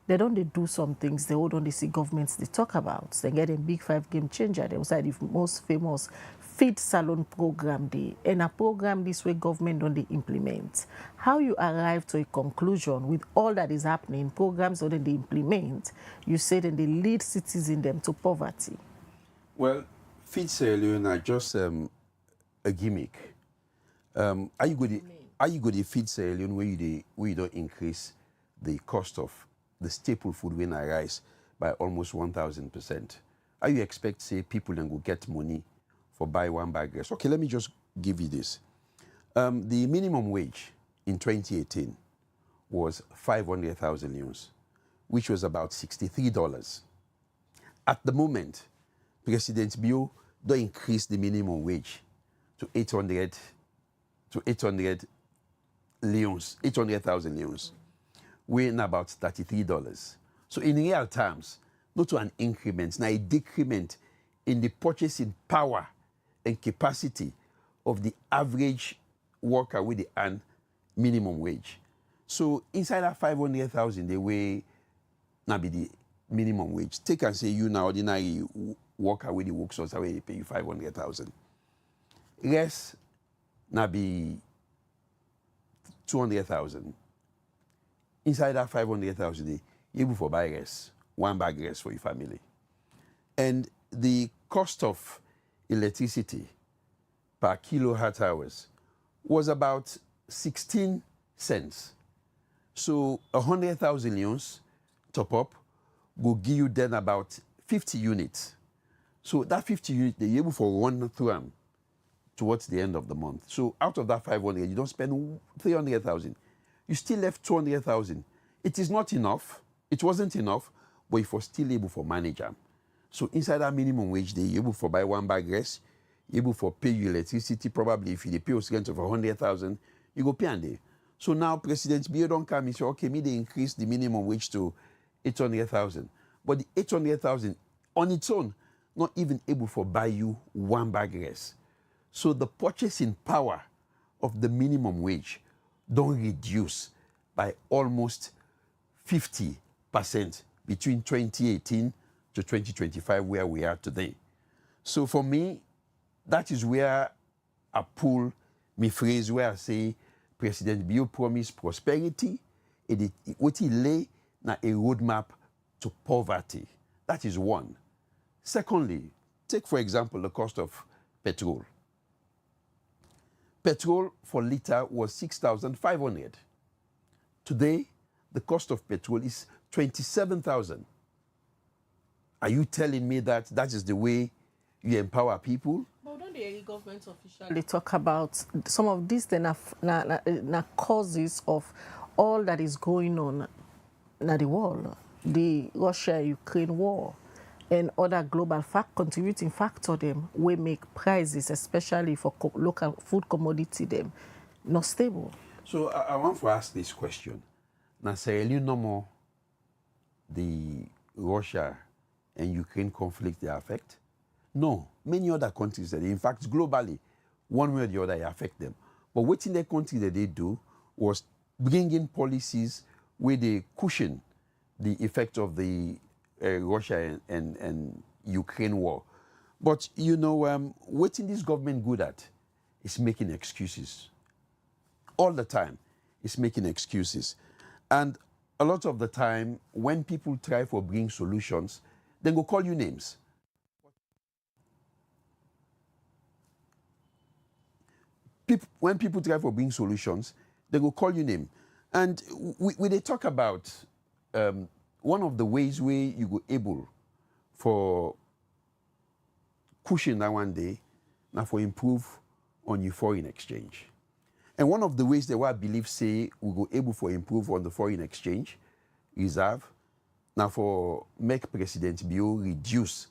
they do some things they hold on the see governments they talk about. They get a big 5 game changer. They also the most famous feed salon program and a program this way government don't they implement. How you arrive to a conclusion with all that is happening, programs that they implement, you say that they lead citizens them to poverty. Well, feed Sierra Leone are just a gimmick. Are you going to feed Sierra Leone where you don't increase the cost of the staple food when I rise by almost 1,000%? How you expect, say, people then go get money for buy one bag rice? Okay, let me just give you this. The minimum wage in 2018 was 500,000 leones, which was about $63. At the moment, President Bio don't increase the minimum wage to 800,000 leones. We're in about $33. So in real terms, not to an increment, now a decrement in the purchasing power and capacity of the average worker with the earn minimum wage. So inside that 500,000, they will not be the minimum wage. Take and say you now ordinary worker with the work source where they pay you 500,000. Rest now be 200,000. Inside that 500,000, you're able to buy rice, one bag rice for your family. And the cost of electricity per kilowatt hours was about 16 cents. So 100,000 leones top up will give you then about 50 units. So that 50 units, they're able to run through them towards the end of the month. So out of that 500, you don't spend 300,000. You still left 200,000. It is not enough. It wasn't enough, but if you're still able to manage them. So inside that minimum wage, you're able to buy one bag rice, you're able to pay your electricity. Probably if you pay a rent of 100,000, you go pay and day. So now President Bio don't come and say, okay, me they increase the minimum wage to 800,000. But the 800,000 on its own, not even able to buy you one bag rice. So the purchasing power of the minimum wage don't reduce by almost 50% between 2018 to 2025, where we are today. So for me, that is where I pull my phrase where I say President Bio promised prosperity, what he lay na a roadmap to poverty. That is one. Secondly, take for example the cost of petrol. Petrol for liter was 6,500. Today, the cost of petrol is 27,000. Are you telling me that that is the way you empower people? But don't the government officials they talk about some of these then are causes of all that is going on na the world. The Russia-Ukraine war and other global contributing factor them will make prices, especially for local food commodity them, not stable. So I want to ask this question. Now, Sierra Leone no more the Russia and Ukraine conflict they affect? No, many other countries that, in fact, globally, one way or the other, they affect them. But what in the country that they do was bring in policies where they cushion the effect of the Russia and Ukraine war. But, you know, what in this government good at is making excuses. All the time, it's making excuses. And a lot of the time, when people try for bring solutions, they go call you names. When people try for bring solutions, they go call you name. And we they talk about one of the ways where you go able for cushion that one day, now for improve on your foreign exchange. And one of the ways that I believe say we go able for improve on the foreign exchange reserve, now for make President Bio reduce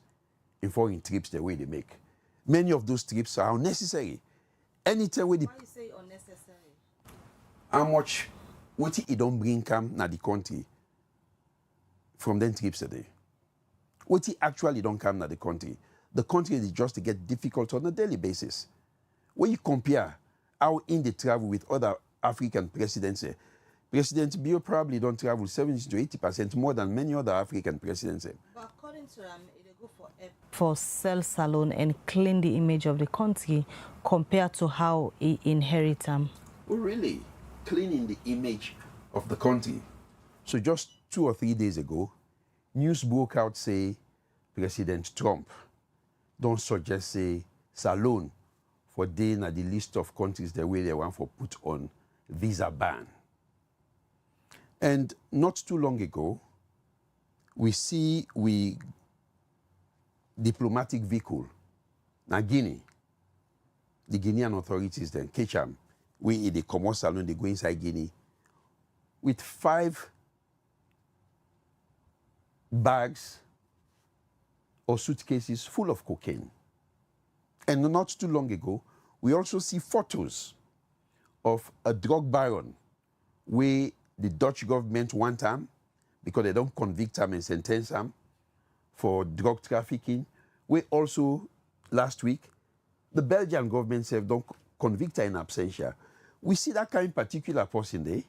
in foreign trips the way they make. Many of those trips are unnecessary. Anytime why you say unnecessary? How much what it don't bring come na the country from them trips a day? What it actually don't come na the country is just to get difficult on a daily basis. When you compare how in they travel with other African presidents, President Bio probably don't travel 70 to 80% more than many other African presidents. But according to they go for sell salon and clean the image of the country compared to how he inherit them. Oh, really? Cleaning the image of the country. So just 2 or 3 days ago, news broke out say President Trump don't suggest say salon for they na the list of countries the way they want for put on visa ban. And not too long ago, we diplomatic vehicle, na Guinea, the Guinean authorities then catch them, we the commerce salon, they go inside Guinea with 5 bags or suitcases full of cocaine. And not too long ago, we also see photos of a drug baron where the Dutch government want him because they don't convict him and sentence him for drug trafficking. We also, last week, the Belgian government said don't convict her in absentia. We see that kind of particular person there,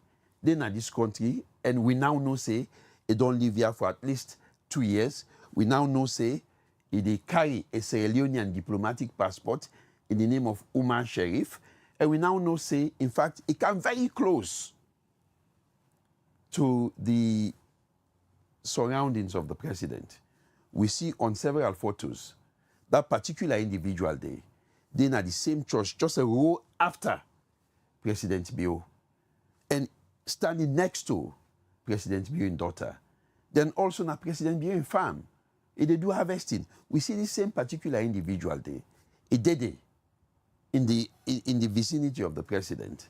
then in this country, and we now know, say, they don't live here for at least 2 years. We now know, say, they carry a Sierra Leonean diplomatic passport in the name of Umar Sharif. And we now know, say, in fact, it came very close to the surroundings of the president. We see on several photos that particular individual there, then at the same church, just a row after President Bio, and standing next to President Bio in daughter. Then also na President Bio in farm. If they do harvesting, we see the same particular individual there. A dede in the vicinity of the president.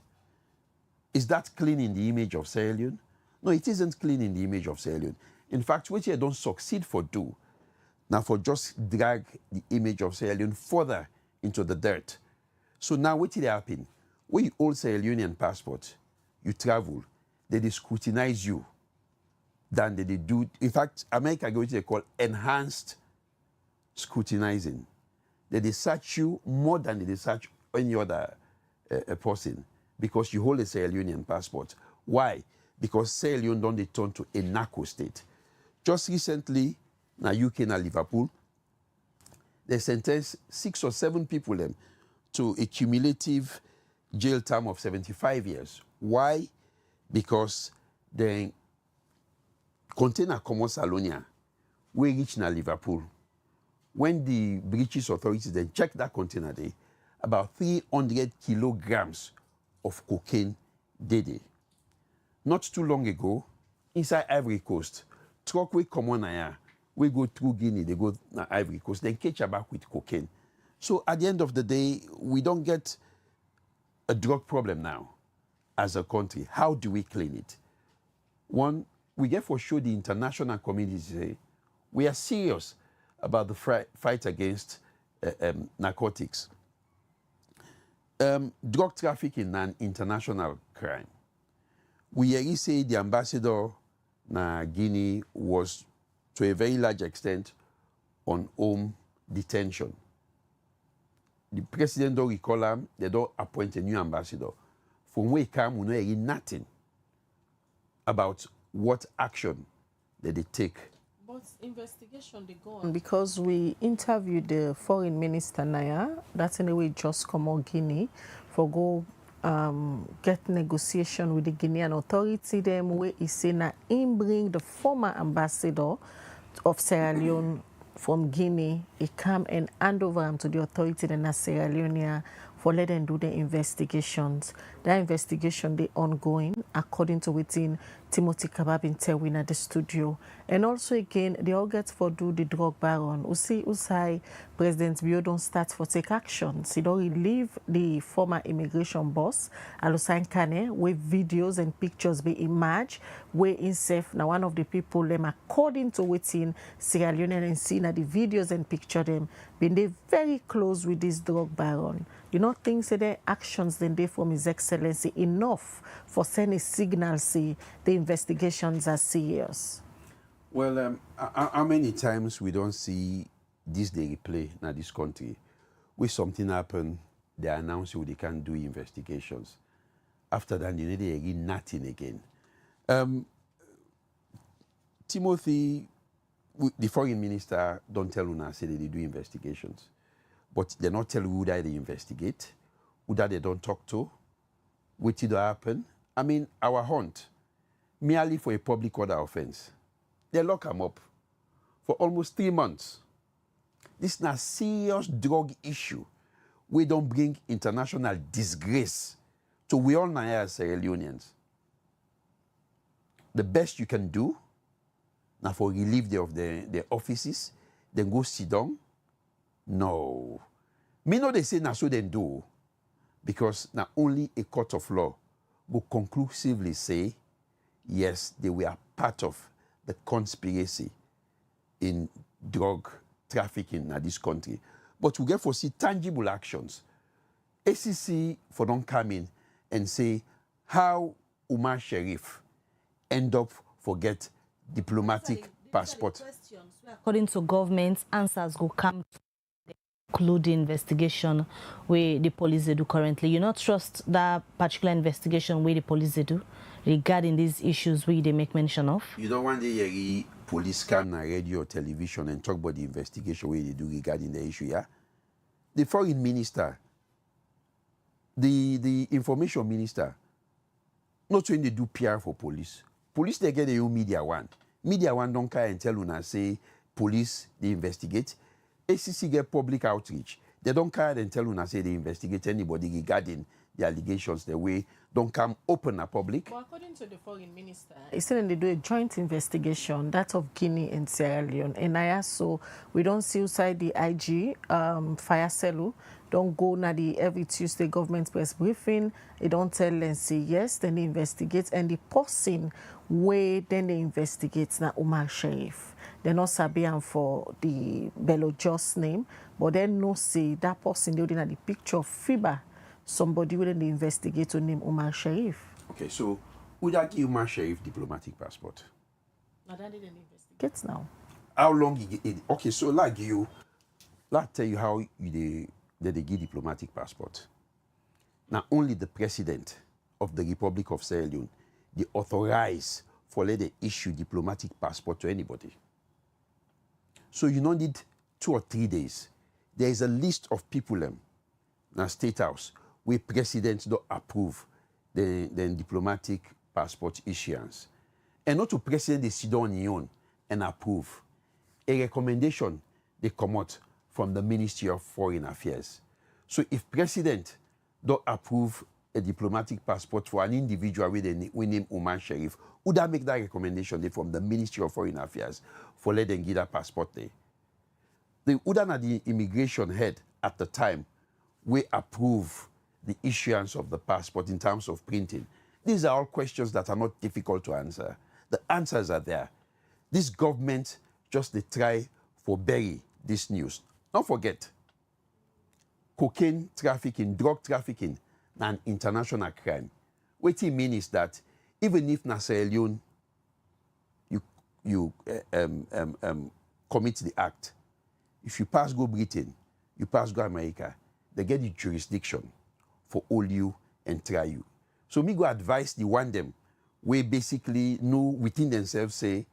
Is that cleaning the image of Sierra Leone? No, it isn't cleaning the image of Sierra Leone. In fact, what you don't succeed for do, now for just drag the image of Sierra Leone further into the dirt. So now what did happen? When you hold Sierra Leonean passport, you travel, they scrutinize you than they do. In fact, America go what they call enhanced scrutinizing. They search you more than they search any other person because you hold a Sierra Leonean passport. Why? Because Sierra Leone don't turn to a narco state. Just recently, na UK and Liverpool, they sentenced 6 or 7 people to a cumulative jail term of 75 years. Why? Because the container commerce Salonia, we reach na Liverpool. When the British authorities then checked that container there, about 300 kilograms of cocaine daily. Not too long ago, inside Ivory Coast, truck we come on here, we go through Guinea, they go to Ivory Coast, then catch a back with cocaine. So at the end of the day, we don't get a drug problem now as a country. How do we clean it? One, we get for sure the international community say we are serious about the fight against narcotics. Drug trafficking an international crime. We already say the ambassador na Guinea was to a very large extent on home detention. The president don't recall him, they don't appoint a new ambassador. From where he come, we know nothing about what action that they take. But investigation they go on because we interviewed the foreign minister Naya, that's in a way just come out Guinea for go get negotiation with the Guinean authority them where he say na him bring the former ambassador of Sierra Leone from Guinea, he come and hand over him to the authority in Sierra Leone for let them do the investigations. That investigation they ongoing according to within Timothy Kababin Terwin at the studio. And also again, they all get for do the drug baron. Usai President Bio don't start for take actions. He don't relieve the former immigration boss, Alusain Kane, with videos and pictures be emerged, where himself now one of the people them according to within Sierra Leone and seeing the videos and picture them, been they very close with this drug baron. You know, things say their actions then they from His Excellency enough for sending signals say the investigations are serious. Well, how many times we don't see this they replay in this country where something happen, they announce you they can't do investigations. After that, you know they again nothing again. Timothy, the foreign minister, don't tell Una say that they do investigations, but they not tell who that they investigate, who that they don't talk to, what did happen. I mean, our hunt, merely for a public order offense, they lock him up for almost 3 months. This is a serious drug issue. We don't bring international disgrace to we all now as Sierra Leoneans. The best you can do now for relieve of their offices, then go sit down. No. Me know they say now so they do, because now only a court of law will conclusively say, yes, they were part of the conspiracy in drug trafficking in this country. But we get for see tangible actions. ACC for don't come in and say how Umar Sharif end up for get diplomatic passport. According to government, answers will come to include the investigation where the police they do currently. You not trust that particular investigation where the police they do regarding these issues where they make mention of? You don't want the police come on radio or television and talk about the investigation where they do regarding the issue, yeah? The foreign minister, the information minister, not when they do PR for police. Police, they get their own media one. Media one don't care and tell Una say police, they investigate. ACC get public outreach. They don't care and tell Una say they investigate anybody regarding the allegations the way don't come open a public. But according to the foreign minister, he said they do a joint investigation, that of Guinea and Sierra Leone. And I so we don't see outside the IG, Fire Celu, don't go na the every Tuesday government press briefing. They don't tell and say yes, then they investigate. And the person where then they investigate na Umar Sharif. They're not Sabian for the Bello Just name, but then no say that person they did the picture of FIBA. Somebody within the investigator named Umar Sharif. Okay, so would that give Umar Sharif diplomatic passport? Now that didn't investigate now. How long he get? Okay, so like tell you how they give diplomatic passport. Now only the president of the Republic of Sierra Leone, they authorize for let they issue diplomatic passport to anybody. So you don't need 2 or 3 days. There is a list of people in the State House where presidents don't approve the diplomatic passport issuance. And not to president they sit on your own and approve. A recommendation they come out from the Ministry of Foreign Affairs. So if president don't approve a diplomatic passport for an individual with name Umar Sharif, would that make that recommendation from the Ministry of Foreign Affairs for let them give that passport there? The Udana, the immigration head at the time, we approve the issuance of the passport in terms of printing. These are all questions that are not difficult to answer. The answers are there. This government just they try for bury this news. Don't forget, cocaine trafficking, drug trafficking, an international crime. What it means is that even if na Sierra Leone you commit the act, if you pass go Britain, you pass go America, they get the jurisdiction for hold you and try you. So me go advise the one them we basically know within themselves say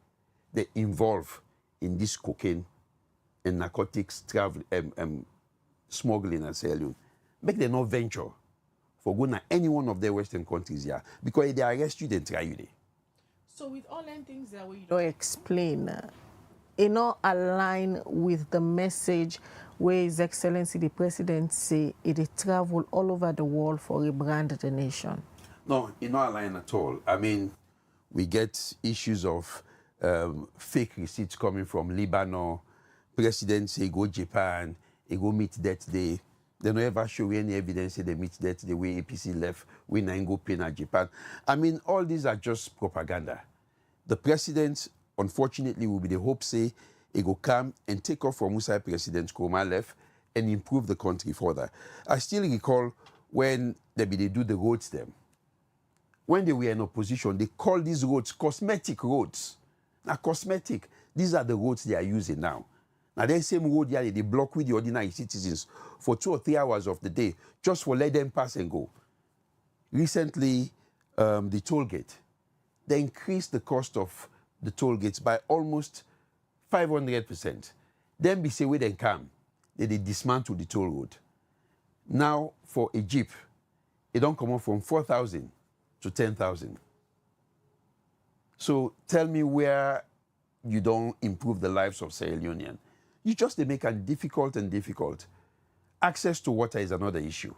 they involve in this cocaine and narcotics travel smuggling and Sierra Leone. Make them not venture for going to any one of their Western countries here because if they arrest you, they try you there. So with all them things that we don't explain, it not align with the message where His Excellency the President say it travel all over the world for rebrand the nation. No, it not align at all. I mean, we get issues of fake receipts coming from Lebanon. President say go Japan, he go meet that day. They don't ever show any evidence say they meet that the way APC left, we now go pay na Japan. I mean, all these are just propaganda. The president, unfortunately, will be the hope say he go come and take off from Musa President Koma left and improve the country further. I still recall when they do the roads them. When they were in opposition, they called these roads cosmetic roads. Now, cosmetic, these are the roads they are using now. Now, the same road here, they block with the ordinary citizens for 2 or 3 hours of the day just for let them pass and go. Recently, the toll gate, they increased the cost of the toll gates by almost 500%. Then be say where they come, they dismantle the toll road. Now, for a Jeep, it don't come up from 4,000 to 10,000. So tell me where you don't improve the lives of Sierra Leoneans. You just they make it difficult and difficult. Access to water is another issue.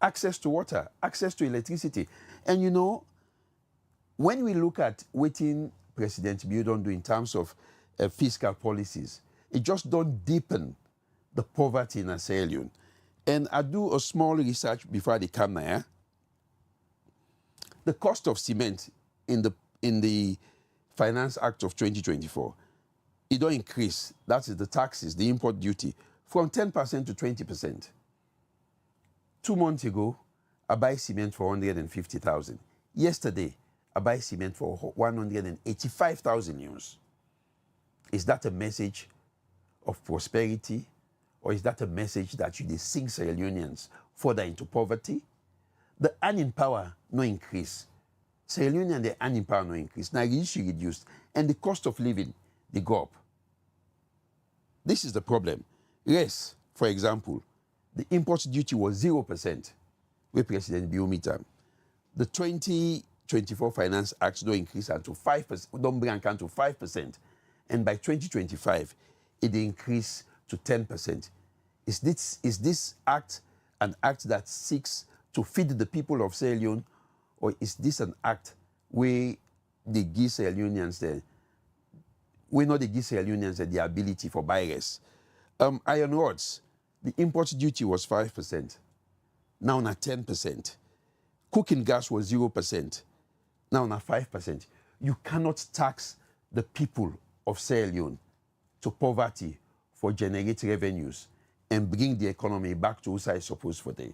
Access to water, access to electricity. And you know, when we look at what President Biodun do in terms of fiscal policies, it just don't deepen the poverty in Sierra Leone. And I do a small research before they come here. The cost of cement in the Finance Act of 2024, it don't increase. That is the taxes, the import duty, from 10% to 20%. 2 months ago, I buy cement for 150,000. Yesterday, I buy cement for 185,000 euros. Is that a message of prosperity, or is that a message that you sink Sierra Leoneans further into poverty? The earning power no increase. Sierra Leone and the earning power no increase. Now, it should reduced, and the cost of living, they go up. This is the problem. Yes, for example, the import duty was 0% with President Biomita. The 2024 Finance Act don't increase until 5%, don't bring account to 5%. And by 2025, it increase to 10%. Is this act an act that seeks to feed the people of Sierra Leone, or is this an act where they give Sierra Leoneans the ability for buyers? Iron rods, the import duty was 5%, now na 10%. Cooking gas was 0%, now na 5%. You cannot tax the people of Sierra Leone to poverty for generate revenues and bring the economy back to where it's supposed for them.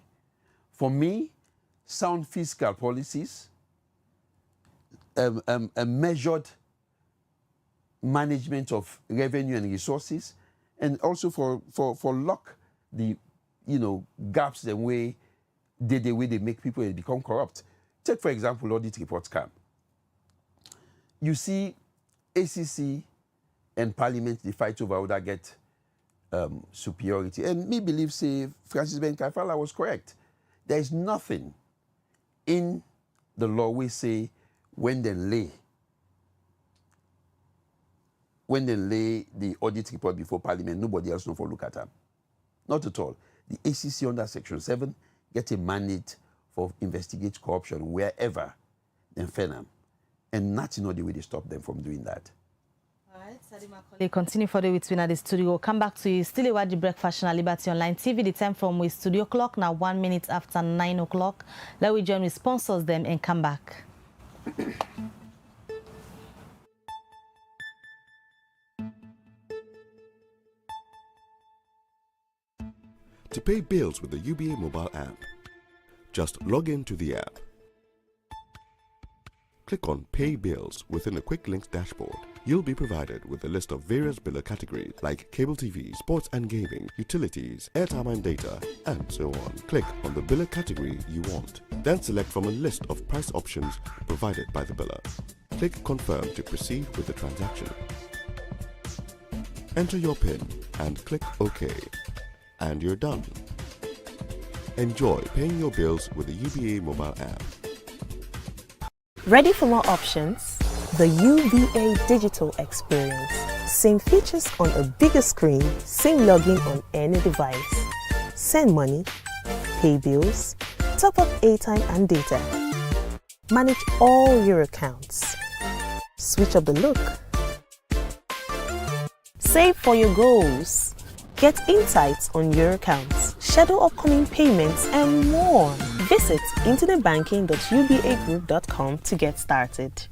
For me, sound fiscal policies, a measured management of revenue and resources, and also for lock the gaps the way they make people become corrupt. Take for example audit reports come. You see ACC and Parliament they fight over who that get superiority. And me believe say Francis Ben Kaifala was correct. There is nothing in the law we say when they lay the audit report before Parliament, nobody else knows for look at them. Not at all. The ACC under Section 7 get a mandate for investigate corruption wherever they find them. And nothing the way they stop them from doing that. All right, Sadi Macauley, continue further with at the studio. Come back to you. Still a watch the breakfast on Liberty Online TV. The time from we studio clock now 1 minute after 9 o'clock. Let we join with sponsors them and come back. to pay bills with the UBA mobile app. Just log into the app. Click on Pay Bills within a quick links dashboard. You'll be provided with a list of various biller categories like cable TV, sports and gaming, utilities, airtime and data, and so on. Click on the biller category you want. Then select from a list of price options provided by the biller. Click Confirm to proceed with the transaction. Enter your PIN and click OK. And you're done. Enjoy paying your bills with the UBA mobile app. Ready for more options? The UBA digital experience. Same features on a bigger screen, same login on any device. Send money, pay bills, top up airtime and data. Manage all your accounts. Switch up the look. Save for your goals. Get insights on your accounts, schedule upcoming payments, and more. Visit internetbanking.ubagroup.com to get started.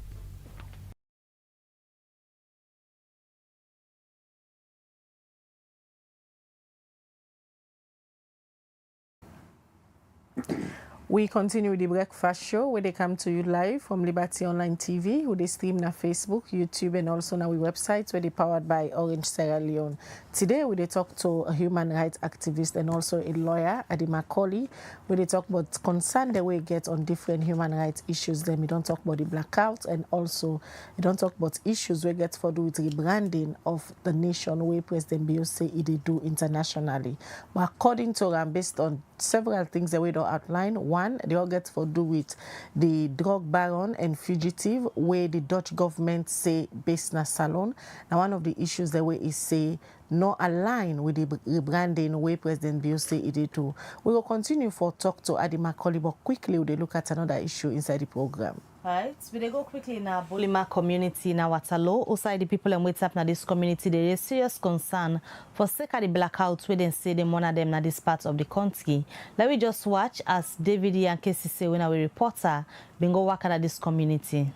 We continue with the breakfast show where they come to you live from Liberty Online TV, who they stream on Facebook, YouTube, and also on our website where they powered by Orange Sierra Leone. Today we talk to a human rights activist and also a lawyer at the Macauley, where they talk about concern that we get on different human rights issues. Then we don't talk about the blackouts, and also we don't talk about issues we get for do with rebranding of the nation where President Bio say they do internationally. But according to them, based on several things that we don't outline. One, they all get for do with the drug baron and fugitive, where the Dutch government say based na salon. Now, one of the issues that way is say no align with the rebranding where President Bio say it did too. We will continue for talk to Adi Macauley, but quickly we look at another issue inside the program. Right, we go quickly in our Bolima Community in Watetloo. Outside the people and wait up na this community, there is serious concern for sake of the blackouts where they say they monitor them na this part of the country. Let me just watch as David and Casey say when our reporter been go work at this community.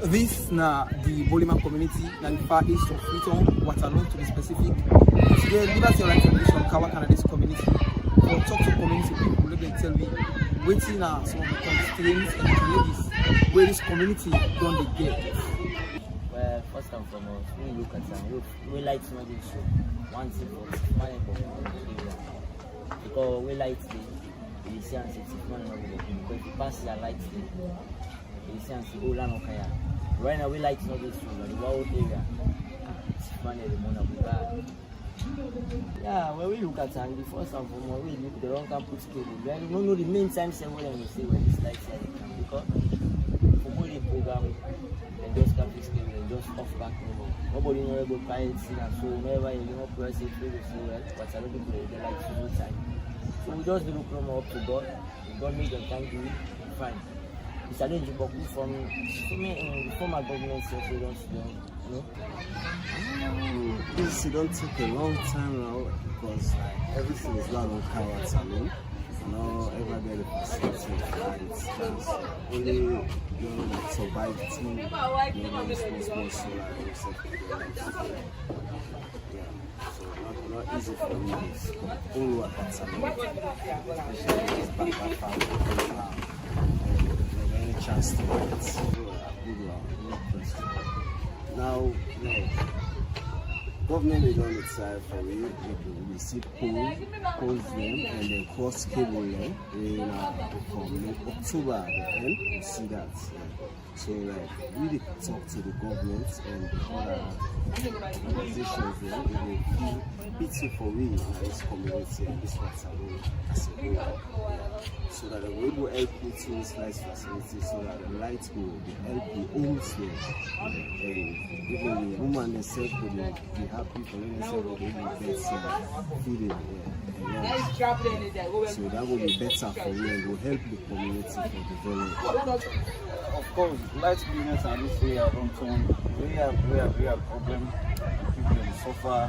This na the Bolima Community na the far east of Freetown, Watetloo to be specific. Today, Liberty Online Television cover at this community. For talk to community people, let them tell me waiting are some of the constraints and challenges where this community don't get. Well, first and foremost, we look at them. We like to know this show. One thing for money for because we like the sense it's money because if you pass your light the sense you go land okay. Right now we like to know this show. The whole area, it's money the money we got. Yeah, when we look at it, first and foremost, we look the wrong campus cable. We don't know the main time when we say when it's like here because for all the program, and just campus cable and just off back no. Nobody know about client scene and so whenever you know press it, we will see well. But a lot of people they like to know time. So we just do the promo up to God. If God make them time do it, fine. It's a challenge but from the former government so we don't you know. This don't take a long time now because everything is done on Kawa Salon. No, everybody facility it's just only survive team, small solar so not easy for me. It's all what that's any chance to get now. Government they don't decide for we see poles them and then cross cable them in from October at the end you see that. So like really talk to the government and the other organizations there, they feel pity for we in this community and this Watetloo as a whole. So that we will help put in this nice facility so that the lights will help the homes there. And even the woman themselves will be happy for themselves will be better feeling so that will be better for you and will help the community for development. Of course, light business and this area don't turn. We have problem. People suffer.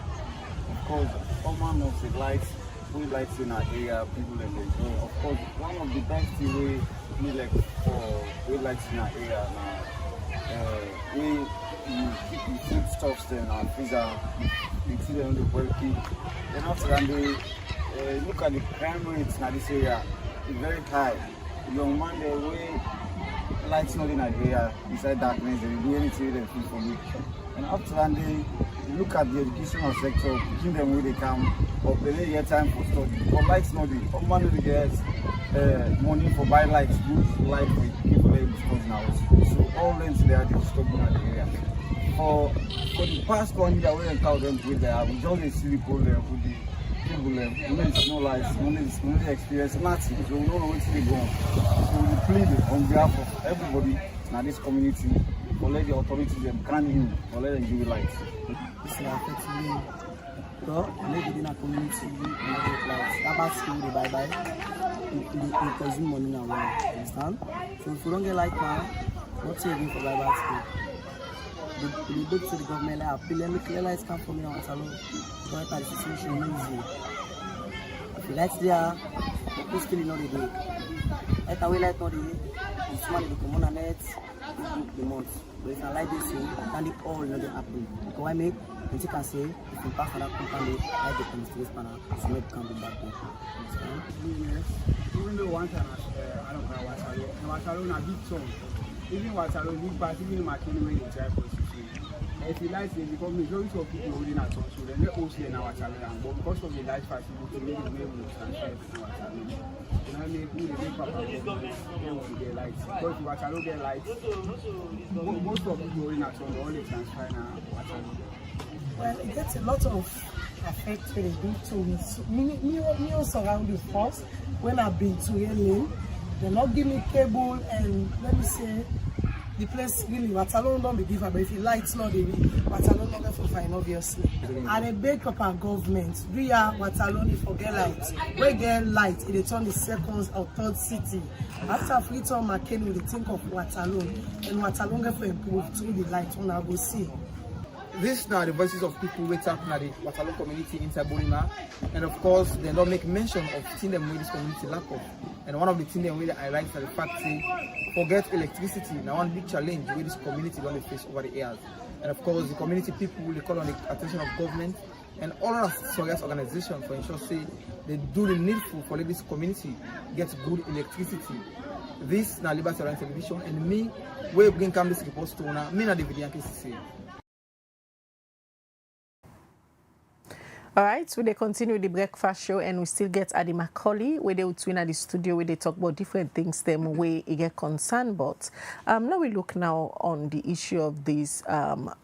Of course, common of the lights. We lights in our area, people and they know. Of course, one of the best things we like for we lights in our area now. We keep the food stuffs there in our freezer. We see them the well keep. Then after that look at the crime rates in this area, it's very high. Young man, the way lights not in that area, inside darkness, they do anything they feel for me. And after that, they look at the educational sector, giving them where they come, or they get time for study. But lights not there. Some man they get money for buy lights, good light for people they discuss now. So all lens they are disturbing at the area. For the past 1 year, we encountered them with there. We just see the problem with the people. We know no lights, we know the experience, nothing. So we don't know where to go. So we plead on behalf of everybody in this community for let the authorities them can in or let them give lights. This is affecting me. So maybe in a community, we get lights. About school, they buy. We consume money now. Understand? So if we don't get light now, what's saving for buy school? We look to the government like, let me clear lights come for me now. Waterloo. But the situation is easy. If the lights there, this still not the day. Light away light not the day. It's money to come on a net, the month. But if I like this thing, then it all not happen. Because I make, and you can say, if you pass that company, I get them to this panel, so maybe can be back there. Understand? Yes. Even though one time I don't know Waterloo, and Waterloo is a big town. Even Waterloo, big part, even Macauley when you try for if you like, because majority of people holding at all, so then they also in Waterloo, but because of the light facility, they will transfer to Waterloo. You know, they make proper government, they want to get lights. Because if Waterloo get lights, most of people holding at all, they only transfer now Waterloo. Well, it gets a lot of effect when they do to me surrounding first. When I've been to Lane, they not give me cable, and let me say, the place really, Waterloo don't be different, but if the lights not the Waterloo not going fine, obviously. And a big proper government, we are Waterloo forget lights. We get light, it turn the second or third city. After Freetown, Macauley, they think of Waterloo, and Waterloo get for improve through the light when I go see. These are the voices of people who talk in the Watetloo community inside Bolima, and of course they don't make mention of things that this community lack of. And one of the things that I like is the fact that forget electricity. Now one big challenge with this community don't face over the years. And of course the community people they call on the attention of government and all of serious organizations for ensure say they do the needful for let this community get good electricity. This na Liberty Online Television, and me we bring come this report to now me na the video KCC. All right, so they continue the breakfast show, and we still get Adi Macauley, where they would twin at the studio, where they talk about different things, them way it get concerned about. Now we look now on the issue of this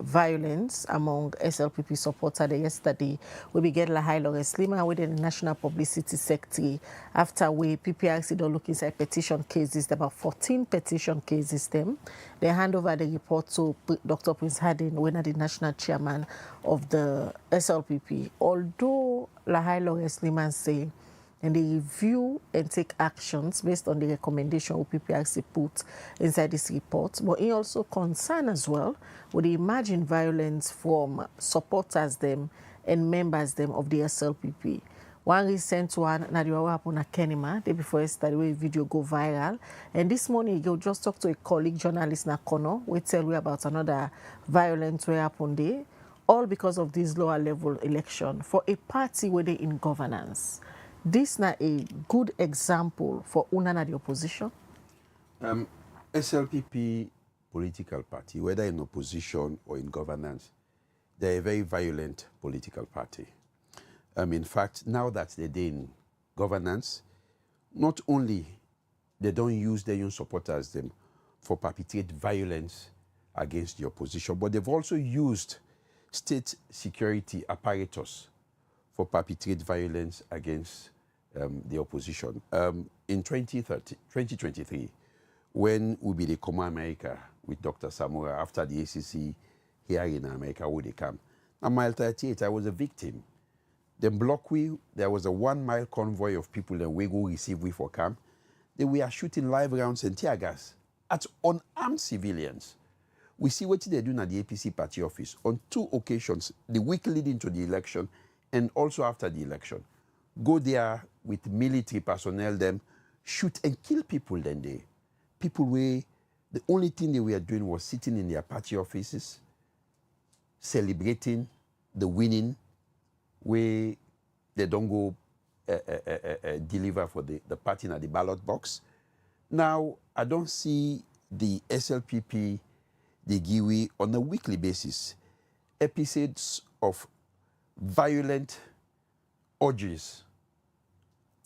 violence among SLPP supporters. Yesterday, we get Lahai Lawrence Lima with the National Publicity Secretary. After we PPRC don't look inside petition cases, about 14 petition cases them. They hand over the report to Dr. Prince Harding, when the national chairman of the SLPP. Although Lahai Lawrence Liman say, and they review and take actions based on the recommendation of PPRC put inside this report, but he also concerned as well with the emerging violence from supporters them and members them of the SLPP. One recent one, Nadiwa happened at Kenema, day before yesterday, where video go viral. And this morning, you just talk to a colleague journalist, Nakono, we tell you about another violence where happened there, all because of this lower level election for a party where they in governance. This na a good example for Unana the opposition. SLPP political party, whether in opposition or in governance, they're a very violent political party. In fact, now that they're in governance, not only they don't use their own supporters them for perpetrate violence against the opposition, but they've also used state security apparatus for perpetrate violence against the opposition. In 2023, when we be the Common America with Dr. Samura after the ACC here in America, where they come, on mile 38, I was a victim. Then block we, there was a 1 mile convoy of people that we go receive we for camp. They were shooting live rounds and tear gas at unarmed civilians. We see what they do at the APC party office on 2 occasions, the week leading to the election and also after the election. Go there with military personnel, them shoot and kill people then they. People where the only thing they were doing was sitting in their party offices, celebrating the winning, where they don't go deliver for the party at the ballot box. Now, I don't see the SLPP, the GIWI, on a weekly basis, episodes of violent urges,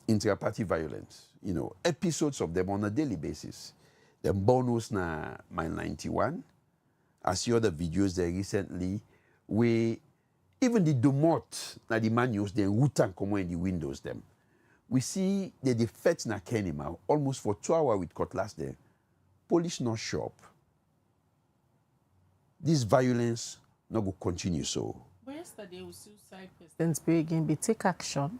intra-party violence, you know, episodes of them on a daily basis. The bonus na Mile 91. I see other videos there recently where even the domot na the man use them root and come in the windows them. We see the defect na Kenima almost for 2 hours with cutlass there. Police not show up. This violence not go continue so. But yesterday we suicide President Bill again be take action.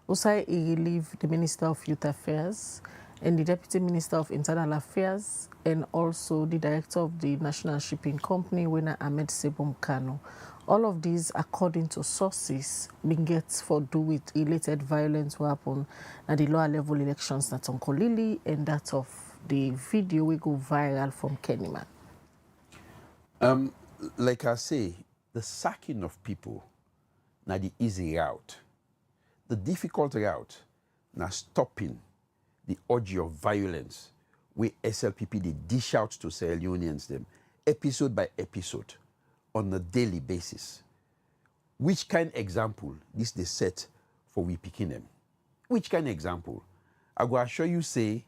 Also, he relieved the Minister of Youth Affairs and the Deputy Minister of Internal Affairs and also the Director of the National Shipping Company, Wena Ahmed Sebum Kano. All of these, according to sources, been get for do with related violence what happened at the lower level elections that on Kolili and that of the video we go viral from Kenima. Like I say, the sacking of people na the easy route. The difficult route na stopping the orgy of violence where SLPP they dish out to Sierra Leoneans them episode by episode on a daily basis. Which kind example this they set for we picking them? Which kind example? I go assure you say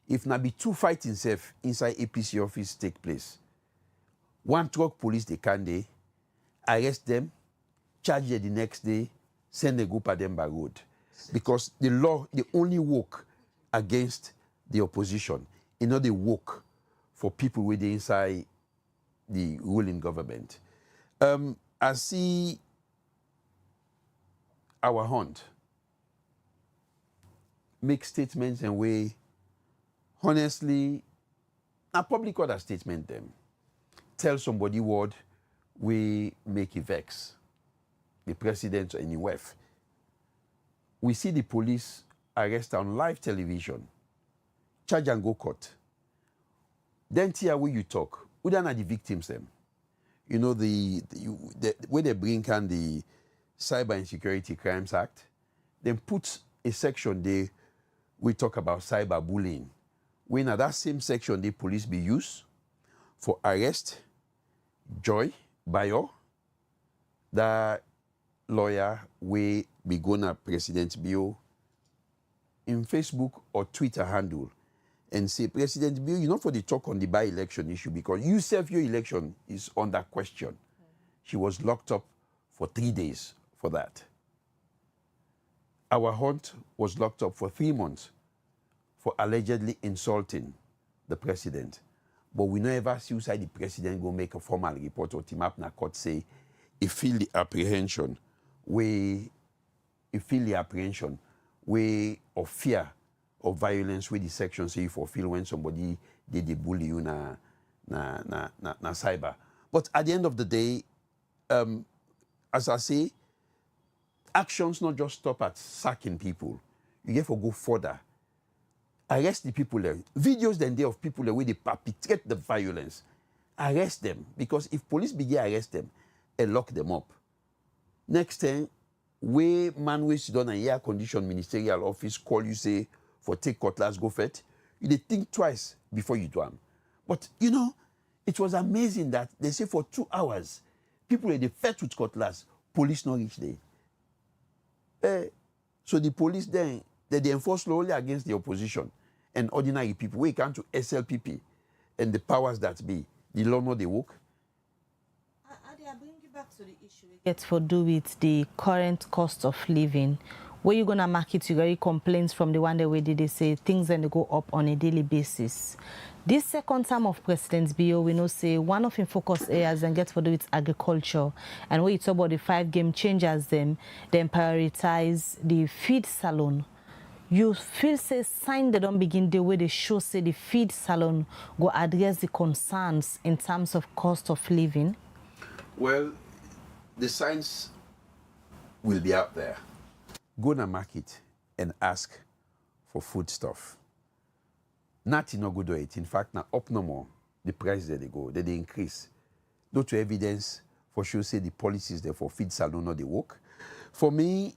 if na be two fighting self inside APC office take place, one truck police they can they arrest them, charge them the next day, send a group of them by road. Because the law, they only work against the opposition. You know, they work for people within inside the ruling government. I see our hunt make statements and way, honestly, a public order statement them. Tell somebody what we make it vex. The president or any WEF. We see the police arrest on live television, charge and go court. Then here where you talk, who then are the victims them? You know, the where they bring in the Cyber Insecurity Crimes Act, then put a section there we talk about cyberbullying. When at that same section the police be used for arrest, Joy, Bayo, that lawyer we be gonna President Bio in Facebook or Twitter handle and say, President Bio, you know, for the talk on the by-election issue because you self your election is under question. She was locked up for 3 days for that. Our hunt was locked up for 3 months for allegedly insulting the president. But we never see why the president go make a formal report or team up na court say he feel the apprehension way of fear of violence where the section say for feel when somebody did they bully you na cyber. But at the end of the day, as I say, actions not just stop at sacking people. You have to go further. Arrest the people there. Videos then there of people there where they perpetrate the violence. Arrest them. Because if police begin arrest them and lock them up, next time, where man waste done an air condition ministerial office call you say for take cutlass go fet, you they think twice before you do them. But you know, it was amazing that they say for 2 hours, people they fet with cutlass, police not reach there. So the police then they enforce law only against the opposition and ordinary people. We come to SLPP and the powers that be. The law not they work. I bring you back to the issue we get for do with the current cost of living. Where you gonna market you very complaints from the one day where they say things then they go up on a daily basis. This second term of President Bio, we know say one of his focus areas and get for do with agriculture. And when you talk about the 5 game changers then prioritize the feed salon. You feel say sign they don't begin the way they show say the feed salon go address the concerns in terms of cost of living? Well, the signs will be out there. Go to market and ask for food stuff. Nothing no good do it. In fact, now up no more. The price that they go, they increase. No to evidence for sure say the policies there for feed salon no they work. For me,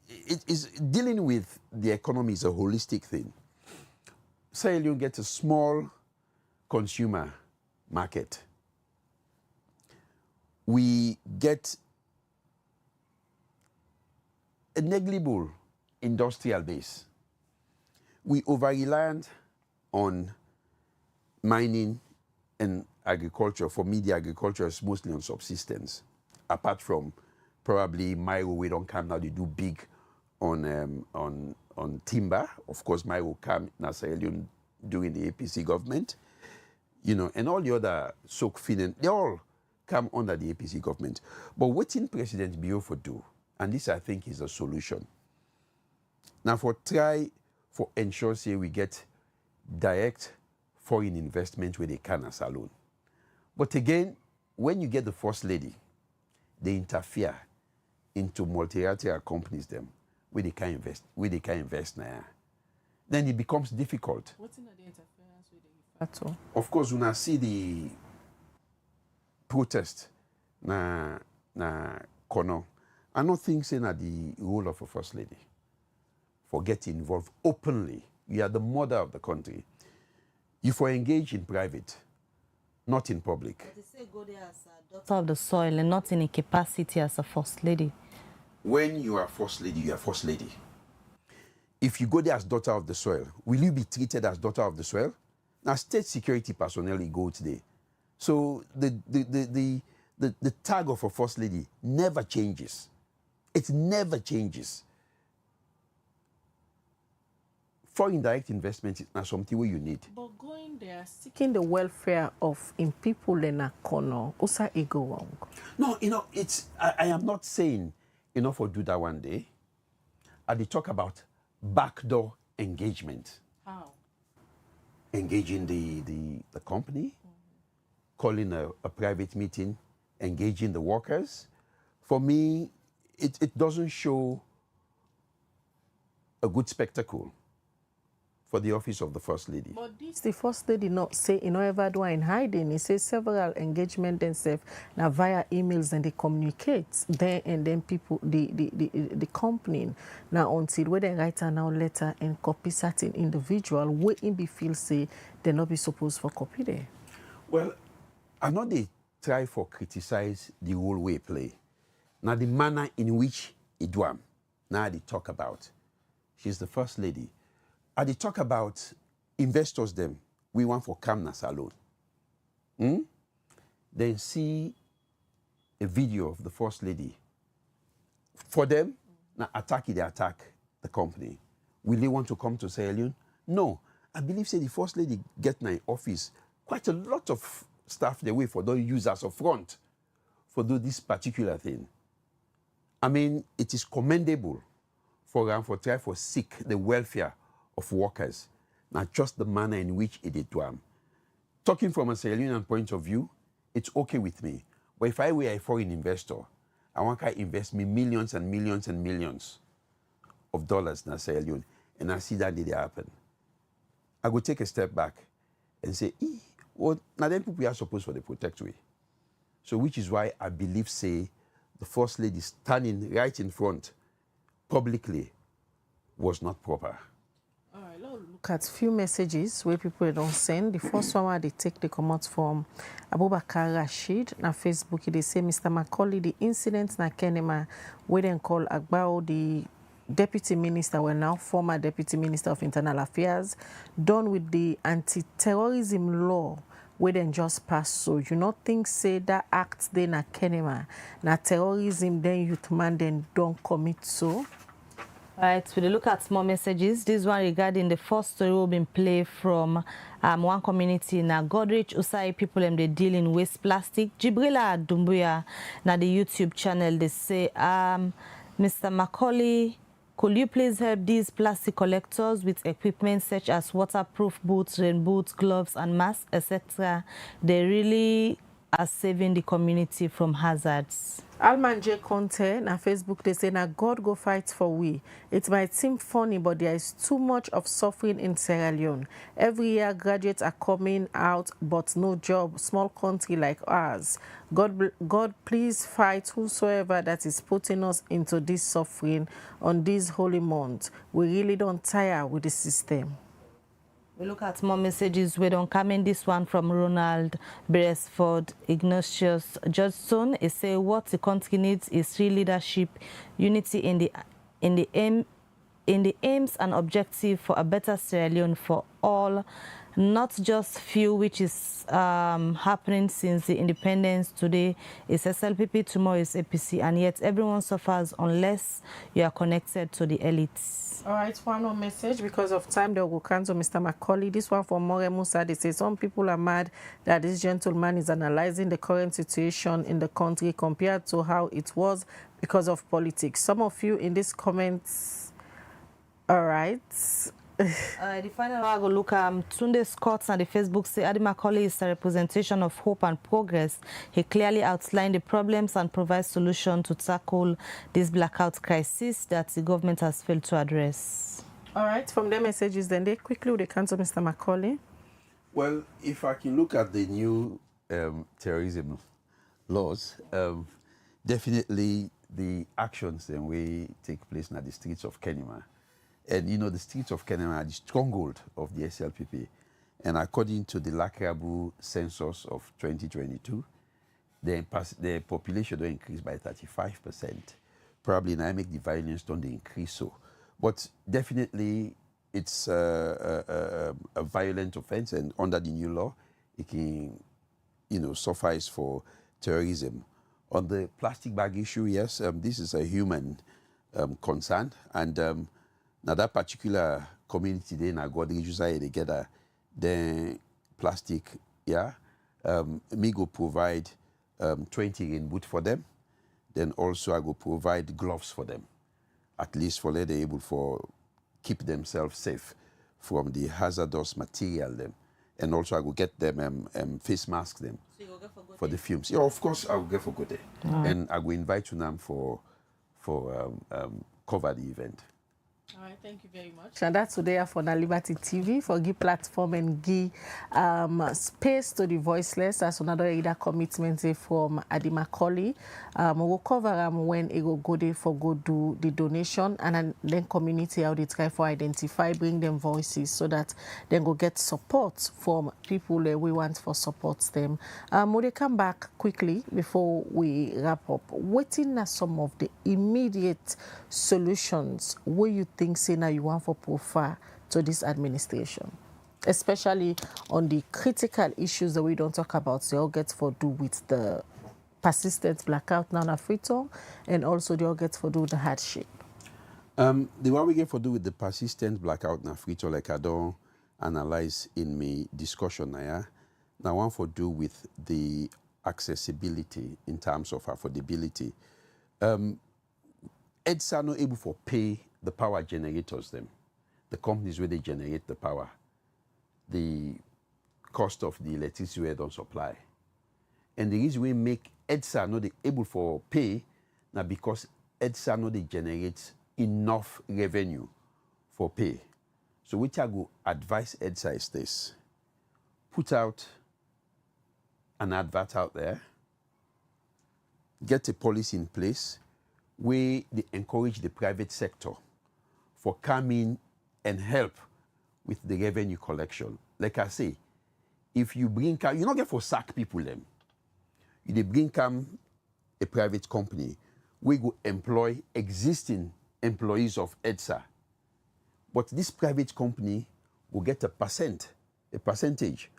it is dealing with the economy is a holistic thing. Sierra Leone gets a small consumer market. We get a negligible industrial base. We over-reliant on mining and agriculture. For me, the agriculture is mostly on subsistence, apart from probably Mairo, we don't come now, they do big on timber. Of course, Mairo come in Sierra Leone during the APC government, you know, and all the other soak fin, they all come under the APC government. But what in President Biafra do, and this I think is a solution. Now for try for ensure say we get direct foreign investment where they can as alone. But again, when you get the First Lady, they interfere into multilateral companies them where they can invest now. Then it becomes difficult. What's in the interference with the factor? Of course, when I see the protest na Kono, I don't think saying that the role of a First Lady for getting involved openly. You are the mother of the country. You for engage in private, not in public. But they say go there as a daughter of the soil and not in a capacity as a First Lady. When you are First Lady, you are First Lady. If you go there as daughter of the soil, will you be treated as daughter of the soil? Now, state security personnel go today. So the tag of a First Lady never changes. It never changes. Foreign direct investment is not something where you need. But going there, seeking the welfare of in people in a corner, also it go wrong. No, you know, it's I am not saying, you know, for do that one day. I did talk about backdoor engagement. How? Engaging the company, calling a private meeting, engaging the workers. For me, it doesn't show a good spectacle for the office of the First Lady. But this the First Lady not say, you know, ever do in hiding. He says several engagement themselves now via emails and they communicate then and then people the company now until where they write a now letter and copy certain individual waiting be feel say they not be supposed for copy there. Well, I know they try for criticize the whole way play. Now the manner in which it do now they talk about. She's the First Lady. They talk about investors them. We want for calmness alone. Then see a video of the First Lady. For them, now they attack the company. Will they want to come to Sierra Leone? No. I believe say the First Lady get in her office quite a lot of staff the way for don't use as a front for do this particular thing. I mean, it is commendable for them for try for seek the welfare of workers, not just the manner in which it did to them. Talking from a Sierra Leonean point of view, it's okay with me. But if I were a foreign investor, I want to invest me millions and millions and millions of dollars in Sierra Leone, and I see that did happen. I go take a step back and say, well, now then people are supposed for the protect way. So which is why I believe, say, the First Lady standing right in front publicly was not proper. All right, let's look at few messages where people don't send. The first one they take the comments from Abubakar Rashid na Facebook. They say, Mr. Macauley, the incident na Kenema, where they call Agbao, the Deputy Minister, well now former Deputy Minister of Internal Affairs, done with the anti-terrorism law where then just pass. So you not think say that act they na Kenema, na terrorism then youth man then don't commit so. Right, we look at more messages. This one regarding the first story will be played from one community na Godrich Usai people they deal in waste plastic. Jibrila Dumbuya na the YouTube channel they say Mr. Macauley, could you please help these plastic collectors with equipment such as waterproof boots, rain boots, gloves and masks, etc. They really as saving the community from hazards. Alman J. Conte na Facebook, they say, na God go fight for we. It might seem funny, but there is too much of suffering in Sierra Leone. Every year, graduates are coming out, but no job. Small country like ours. God, please fight whosoever that is putting us into this suffering on this holy month. We really don't tire with the system. We look at more messages. We don't come in. This one from Ronald Beresford Ignatius Judson. He say what the country needs is real leadership, unity in the aims and objective for a better Sierra Leone for all, not just few, which is happening since the independence. Today is SLPP, tomorrow is APC, and yet everyone suffers unless you are connected to the elites. All right, one more message. Because of time, they will cancel Mr. Macauley. This one from More Musa. They say some people are mad that this gentleman is analyzing the current situation in the country compared to how it was because of politics. Some of you in these comments, all right. The final one I go look Tunde Scott on the Facebook say Adi Macauley is a representation of hope and progress. He clearly outlined the problems and provides solution to tackle this blackout crisis that the government has failed to address. All right, from their messages, then they quickly would cancel Mr. Macauley. Well, if I can look at the new terrorism laws, definitely the actions then we take place in the streets of Kenema. And, you know, the streets of Kenema are the stronghold of the SLPP. And according to the Lakrabu census of 2022, the population will increase by 35%. Probably now make the violence don't increase so. But definitely it's a violent offense, and under the new law, it can, you know, suffice for terrorism. On the plastic bag issue, yes, this is a human concern, and now that particular community they na God use together then plastic, yeah. Me go provide 20 rain boot for them. Then also I go provide gloves for them. At least for let they able for keep themselves safe from the hazardous material them. And also I go get them face masks them. So you go get for the fumes. Yeah, of course I will get for good day. And I will invite you them for cover the event. All right, thank you very much. And that's today for the Liberty TV for give platform and give space to the voiceless. That's another either commitment from Adi Macauley. We'll cover when it will go there for go do the donation, and then community how they try for identify, bring them voices so that then go get support from people we want for support them. Will they come back quickly before we wrap up? Waiting are some of the immediate solutions where you think say now you want for profile to this administration, especially on the critical issues that we don't talk about. They all get for do with the persistent blackout now at Freetown, and also they all get for do with the hardship. The one we get for do with the persistent blackout now Freetown, like I don't analyze in my discussion now. Now one for do with the accessibility in terms of affordability. EDSA are not able to pay the power generators them, the companies where they generate the power, the cost of the electricity where they don't supply. And the reason we make EDSA not able for pay now because EDSA not they generate enough revenue for pay. So which I go advise EDSA is this: put out an advert out there, get a policy in place where they encourage the private sector for coming and help with the revenue collection. Like I say, if you bring, you not get for sack people them. You bring a private company, we go employ existing employees of EDSA. But this private company will get a percentage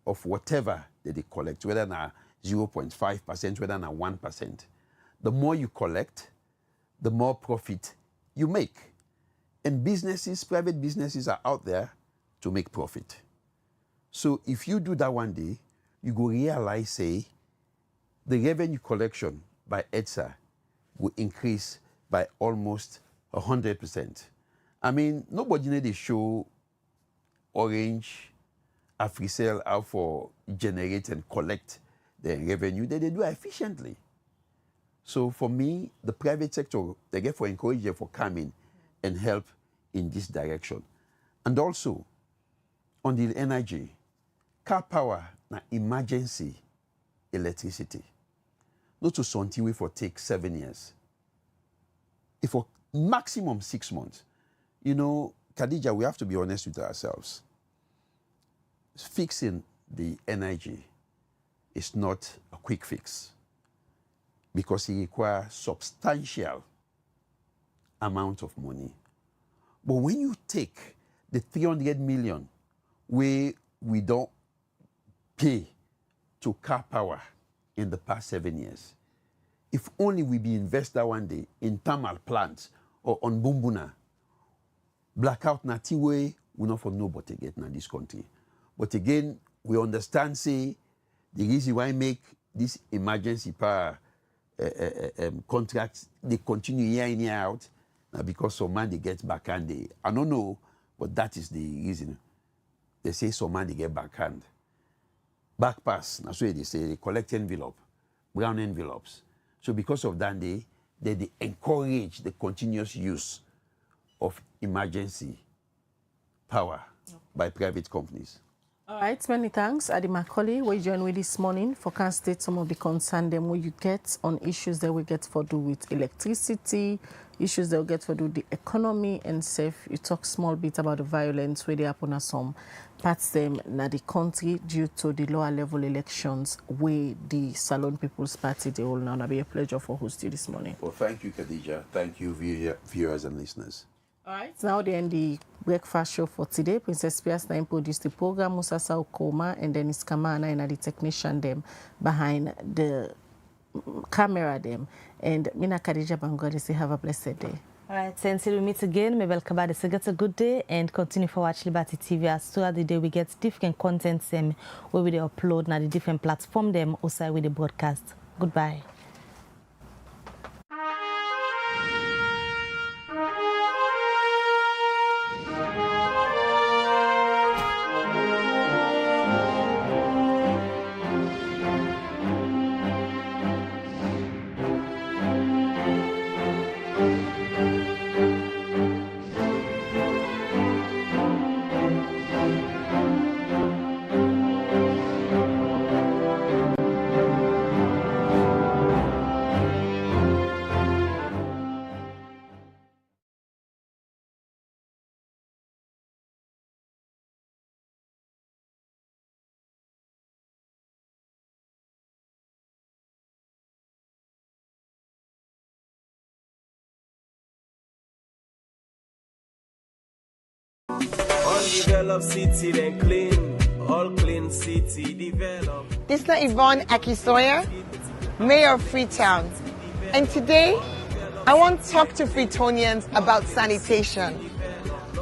of whatever that they collect, whether na 0.5%, whether na 1%. The more you collect, the more profit you make. And businesses, private businesses are out there to make profit. So if you do that one day, you go realize, say, the revenue collection by EDSA will increase by almost 100%. I mean, nobody need to show Orange, Africell, how for generate and collect their revenue, they do it efficiently. So for me, the private sector, they get for encourage them for coming and help in this direction. And also, on the energy, car power, na emergency electricity. Not to something we for take 7 years. If for maximum 6 months. You know, Khadija, we have to be honest with ourselves. Fixing the energy is not a quick fix because it requires substantial amount of money. But when you take the 300 million where we don't pay to car power in the past 7 years, if only we be invested one day in thermal plants or on Bumbuna, blackout na tiwe, we not for nobody get in this country. But again, we understand, say, the reason why make this emergency power contracts, they continue year in, year out, because some man they get backhand. I don't know, but that is the reason. They say some man they get backhand. Back pass, that's why they say they collect envelope, brown envelopes. So because of that, they encourage the continuous use of emergency power by private companies. All right, many thanks. Adi Macauley, we join with this morning for can state some of the concern them where you get on issues that we get for do with electricity, issues that we get for do with the economy and safe. You talk small bit about the violence where they happen at some parts them na the country due to the lower level elections where the Salon People's Party they all now. It'll be a pleasure for hosting you this morning. Well, thank you, Khadija. Thank you, viewers and listeners. All right, now the end the breakfast show for today. Princess Pias now produced the program, Musa Saukoma, and then it's Kamana and the technician them behind the camera them. And Mina Khadija Bangori say have a blessed day. All right, so until we meet again, maybe Kabadi say get a good day and continue for watch Liberty TV. As throughout the day we get different contents where we they upload now the different platform them also with the broadcast. Goodbye. Undeveloped city, then clean. All clean city, develop. This is Yvonne Akisoya, Mayor of Freetown. And today, I want to talk to Freetonians about sanitation.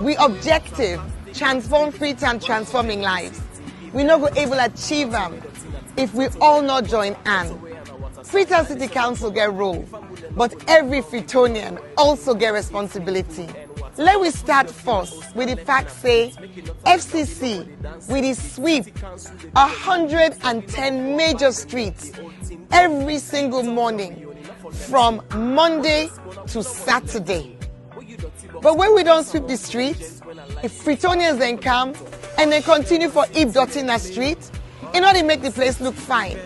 We objective, transform Freetown, transforming lives. We not go able to achieve them if we all not join hand. Freetown City Council get role, but every Freetonian also get responsibility. Let we start first with the fact say FCC with the sweep 110 major streets every single morning from Monday to Saturday. But when we don't sweep the streets, if Freetonians then come and they continue for heap dirty in the street, in order to make the place look fine.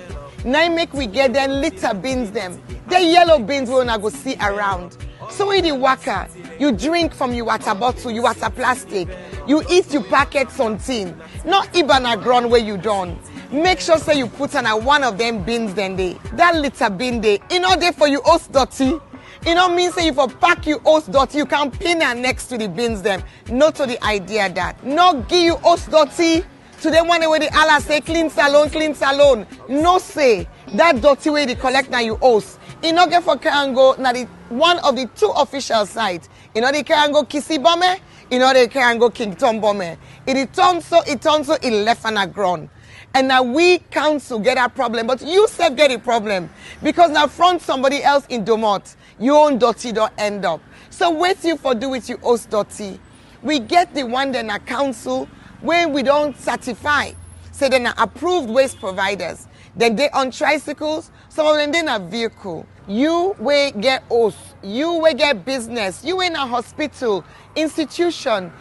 Now make we get them litter bins them. The yellow bins we wanna go see around. So when you waka, you drink from your water bottle, your water plastic, you eat your packets on tin. Not even a ground where you done. Make sure say you put on one of them bins then they. That litter bin they. In order for you host dirty. You know mean say if you pack you host dirty, you can pin her next to the bins them. Not to the idea that. Not give you host dirty. To them one way the Allah say clean salon, clean salon. No say that dirty way they collect now you host. In order for Karango, now the one of the two official sites. In order Karango Kisi Bome, in order Karango King Tom Bome. It turns so it left on the ground. And now we council get a problem, but you self get a problem. Because now front somebody else in Domot, your own dirty don't end up. So what you for do with your host dirty? We get the one then a council where we don't certify. So then approved waste providers. Then they on tricycles, some of them they in a vehicle. You will get host, you will get business, you in a hospital, institution,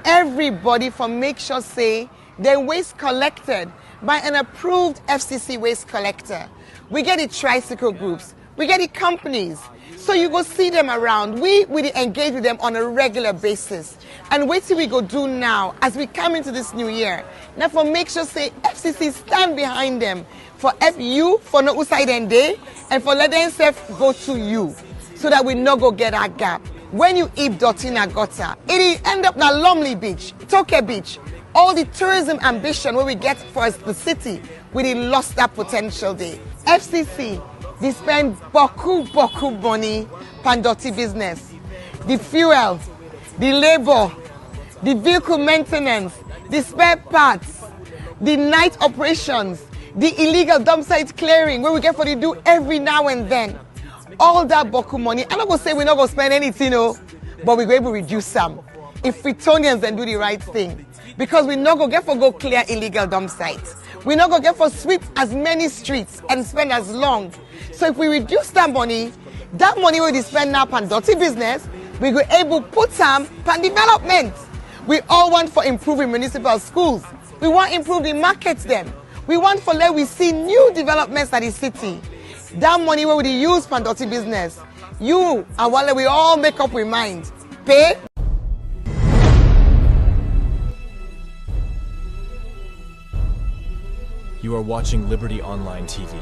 everybody for make sure say their waste collected by an approved FCC waste collector. We get the tricycle groups, we get the companies, so you go see them around. We engage with them on a regular basis. And wait till we go do now as we come into this new year. Now for make sure say FCC stand behind them for you for no side and day and for let them self go to you so that we no go get that gap. When you eat dirty in a gutter, it end up na Lumley Beach, Toke Beach. All the tourism ambition where we get for the city, we lost that potential there. FCC, they spend boku money pan dirty business. The fuel, the labor, the vehicle maintenance, the spare parts, the night operations, the illegal dump site clearing where we get for the do every now and then. All that boku money. I'm not going to say we're not going to spend anything, but we're going to reduce some. If Freetonians then do the right thing. Because we're not going to get for go clear illegal dump sites. We're not going to get for sweep as many streets and spend as long. So if we reduce that money we spend now on dirty business, we will able to put some on development. We all want for improving municipal schools. We want to improve the markets them. We want for let we see new developments at the city. That money we will use for dirty business. You and while we all make up we mind. Pay. You are watching Liberty Online TV.